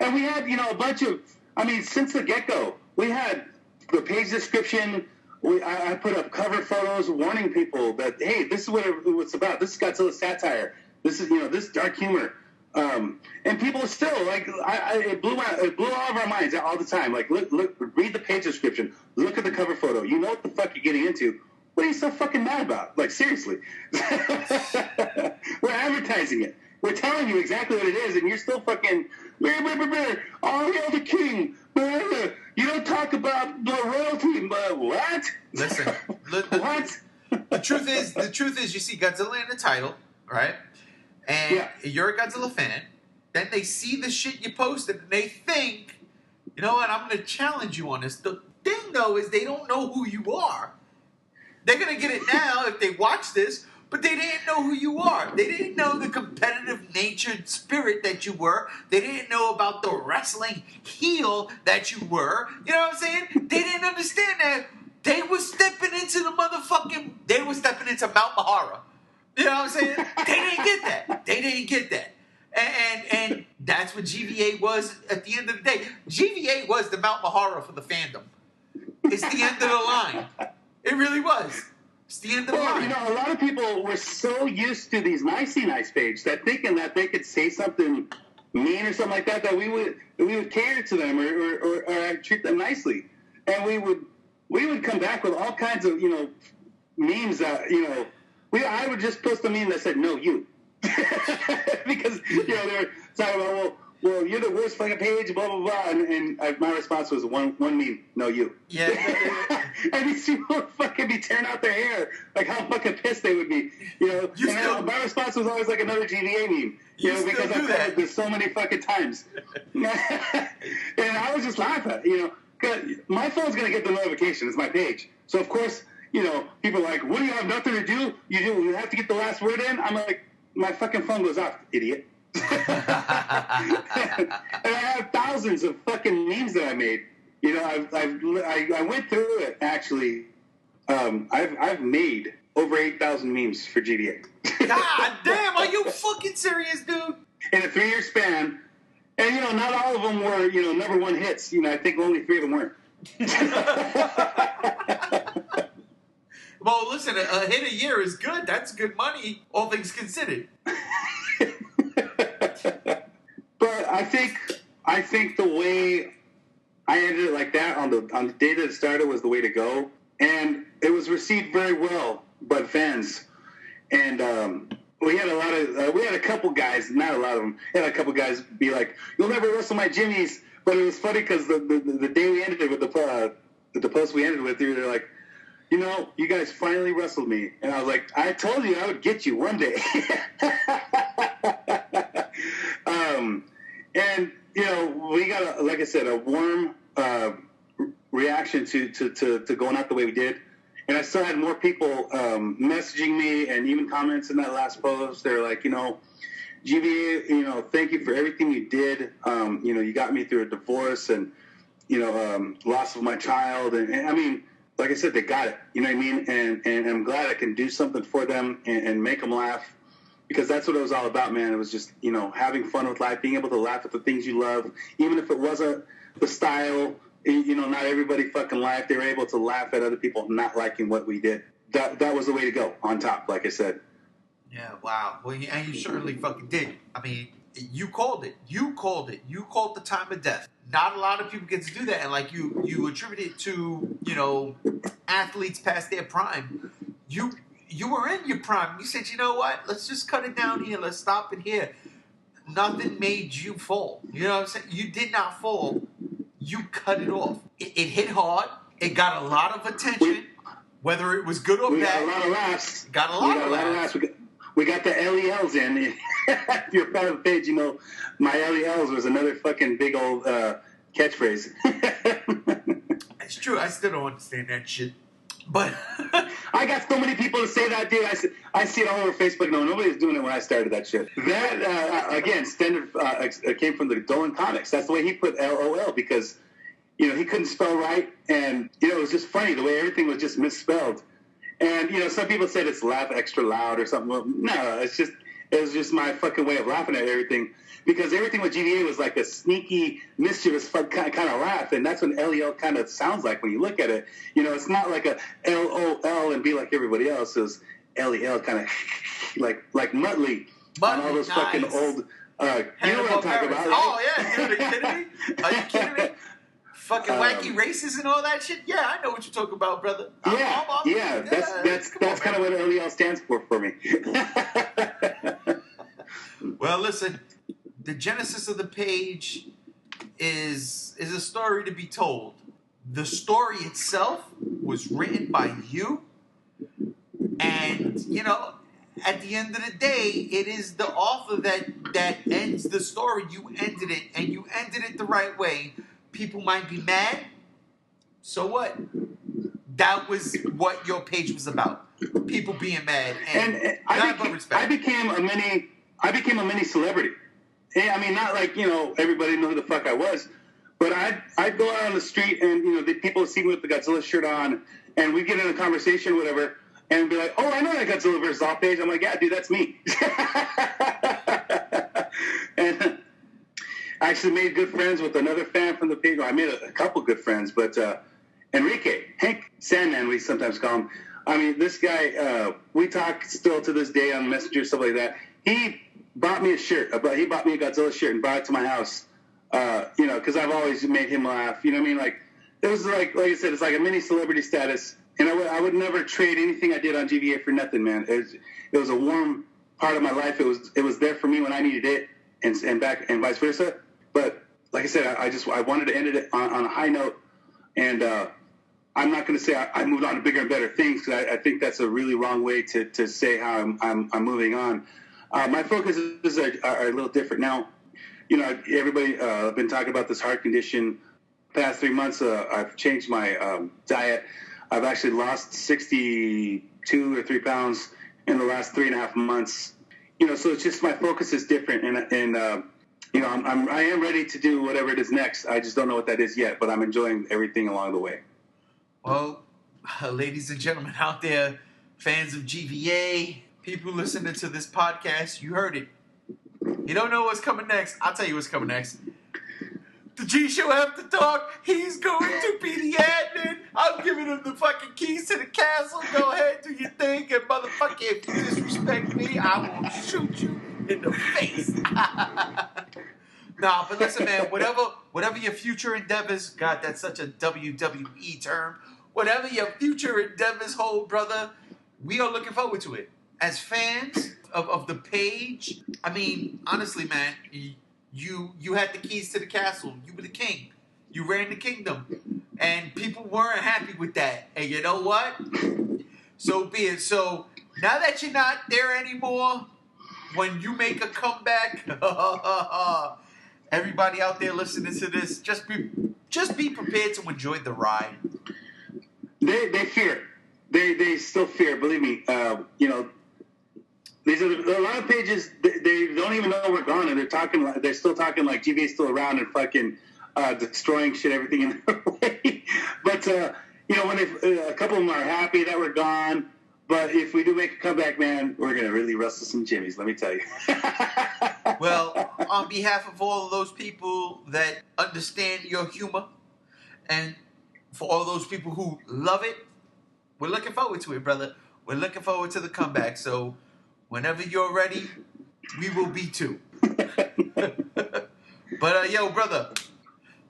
And we had a bunch of. I mean, since the get-go, we had the page description. I put up cover photos warning people that hey, this is what it's about. This is Godzilla satire. This is this dark humor. And people still like it blew all of our minds all the time. Like look, read the page description, look at the cover photo. You know what the fuck you're getting into. What are you so fucking mad about? Like seriously, we're advertising it. We're telling you exactly what it is, and you're still fucking all hail the king. You don't talk about the royalty, but what? Listen, what? The truth is, you see Godzilla in the title, right? And you're a Godzilla fan. Then they see the shit you posted, and they think, you know what? I'm going to challenge you on this. The thing, though, is they don't know who you are. They're going to get it now if they watch this, but they didn't know who you are. They didn't know the competitive natured spirit that you were. They didn't know about the wrestling heel that you were. You know what I'm saying? They didn't understand that. They were stepping into Mount Mahara. You know what I'm saying? They didn't get that. And that's what GvA was at the end of the day. GvA was the Mount Mahara for the fandom. It's the end of the line. It really was. It's the end of the line. A lot of people were so used to these nicey nice pages that thinking that they could say something mean or something like that we would cater to them or treat them nicely, and we would come back with all kinds of memes that I would just post a meme that said no you because they were talking about well you're the worst fucking page blah blah blah and my response was one meme no you and these people would fucking be tearing out their hair like how fucking pissed they would be my response was always like another GvA meme because I've heard it this so many fucking times and I was just laughing cause my phone's gonna get the notification. It's my page, so of course people are like, what do you have nothing to do? You have to get the last word in. I'm like, my fucking phone goes off, idiot. and I have thousands of fucking memes that I made. You know, I went through it actually. I've made over 8,000 memes for GvA. God damn, are you fucking serious, dude? In a 3-year span. And, you know, not all of them were, you know, number one hits. You know, I think only 3 of them weren't. Well, listen, a hit a year is good. That's good money, all things considered. But I think the way I ended it like that on the day that it started was the way to go. And it was received very well by fans. And we had a couple guys, not a lot of them, had a couple guys be like, "You'll never wrestle my Jimmies." But it was funny because the day we ended it with the post we ended with, they're like, "You know, you guys finally wrestled me." And I was like, "I told you I would get you one day." And, you know, we got, like I said, a warm reaction to going out the way we did. And I still had more people messaging me and even comments in that last post. They're like, you know, GvA, you know, thank you for everything you did. You know, you got me through a divorce and, you know, loss of my child. And I mean, like I said, they got it. You know what I mean? And I'm glad I can do something for them and make them laugh. Because that's what it was all about, man. It was just, you know, having fun with life, being able to laugh at the things you love, even if it wasn't the style. You know, not everybody fucking laughed. They were able to laugh at other people not liking what we did. That was the way to go, on top, like I said. Yeah, wow. Well, and you certainly fucking did. I mean, you called it. You called it. You called the time of death. Not a lot of people get to do that. And like you attribute it to, you know, athletes past their prime. You were in your prime. You said, you know what? Let's just cut it down here. Let's stop it here. Nothing made you fall. You know what I'm saying? You did not fall. You cut it off. It hit hard. It got a lot of attention, whether it was good or bad. We got a lot of laughs. Got a lot of laughs. We got the LELs in. If you're part of the page, you know, my LELs was another fucking big old catchphrase. It's true. I still don't understand that shit. But I got so many people to say that, dude. I see it all over Facebook. No, nobody's doing it when I started that shit. That, again, standard came from the Dolan comics. That's the way he put LOL because, you know, he couldn't spell right. And, you know, it was just funny the way everything was just misspelled. And, you know, some people said it's laugh extra loud or something. Well, no, it was just my fucking way of laughing at everything. Because everything with GvA was like a sneaky, mischievous kind of laugh, and that's what LEL kind of sounds like when you look at it. You know, it's not like a LOL and be like everybody else. It was LEL kind of like Muttley on all those fucking old. You know what I'm talking about? Oh yeah, dude, are you kidding me? Are you kidding me? Fucking wacky races and all that shit. Yeah, I know what you're talking about, brother. Yeah. That's kind of what LEL stands for me. Well, listen. The genesis of the page is a story to be told. The story itself was written by you, and you know, at the end of the day, it is the author that ends the story. You ended it, and you ended it the right way. People might be mad. So what? That was what your page was about. People being mad, and I became a mini celebrity. I mean, not like, you know, everybody knew who the fuck I was, but I'd go out on the street and, you know, the people would see me with the Godzilla shirt on, and we'd get in a conversation or whatever, and be like, oh, I know that Godzilla vs. All page. I'm like, yeah, dude, that's me. And I actually made good friends with another fan from the page. Well, I made a couple good friends, but Hank Sandman, we sometimes call him. I mean, this guy, we talk still to this day on Messenger, stuff like that. He bought me a shirt. He bought me a Godzilla shirt and brought it to my house. You know, because I've always made him laugh. You know what I mean? Like, it was like I said, it's like a mini celebrity status. And I would never trade anything I did on GvA for nothing, man. It was a warm part of my life. It was there for me when I needed it, and vice versa. But like I said, I wanted to end it on a high note. And I'm not going to say I moved on to bigger and better things, because I think that's a really wrong way to say how I'm moving on. My focuses are a little different now. You know, everybody I've been talking about this heart condition. Past 3 months, I've changed my diet. I've actually lost 62 or 3 pounds in the last 3.5 months. so it's just my focus is different, and I am ready to do whatever it is next. I just don't know what that is yet, but I'm enjoying everything along the way. Well, ladies and gentlemen out there, fans of GvA, people listening to this podcast, you heard it. You don't know what's coming next. I'll tell you what's coming next. The G Show After Dark, he's going to be the admin. I'm giving him the fucking keys to the castle. Go ahead, do your thing. And motherfucker, if you disrespect me, I will shoot you in the face. Nah, but listen, man, whatever your future endeavors, God, that's such a WWE term. Whatever your future endeavors hold, brother, we are looking forward to it. As fans of the page, I mean, honestly, man, you had the keys to the castle. You were the king. You ran the kingdom. And people weren't happy with that. And you know what? So be it. So now that you're not there anymore, when you make a comeback, everybody out there listening to this, just be prepared to enjoy the ride. They fear. They still fear. Believe me. These are a lot of pages. They don't even know we're gone, and they're still talking like GVA's still around and fucking destroying shit, everything in their way. But when a couple of them are happy that we're gone. But if we do make a comeback, man, we're gonna really wrestle some jimmies. Let me tell you. Well, on behalf of all of those people that understand your humor, and for all those people who love it, we're looking forward to it, brother. We're looking forward to the comeback. So whenever you're ready, we will be too. But yo, brother,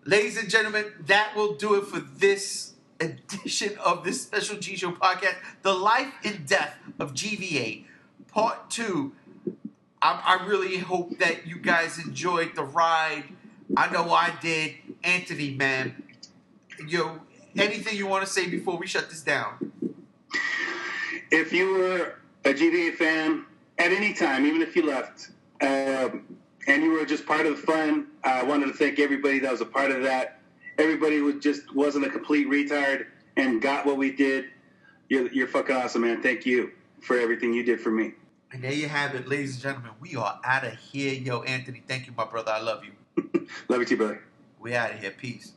ladies and gentlemen, that will do it for this edition of this special G Show podcast, The Life and Death of GvA, Part 2. I really hope that you guys enjoyed the ride. I know I did. Anthony, man, yo, anything you want to say before we shut this down? If you were a GvA fan at any time, even if you left, and you were just part of the fun, I wanted to thank everybody that was a part of that. Everybody wasn't a complete retard and got what we did. You're fucking awesome, man. Thank you for everything you did for me. And there you have it, ladies and gentlemen. We are out of here. Yo, Anthony, thank you, my brother. I love you. Love you too, brother. We out of here. Peace.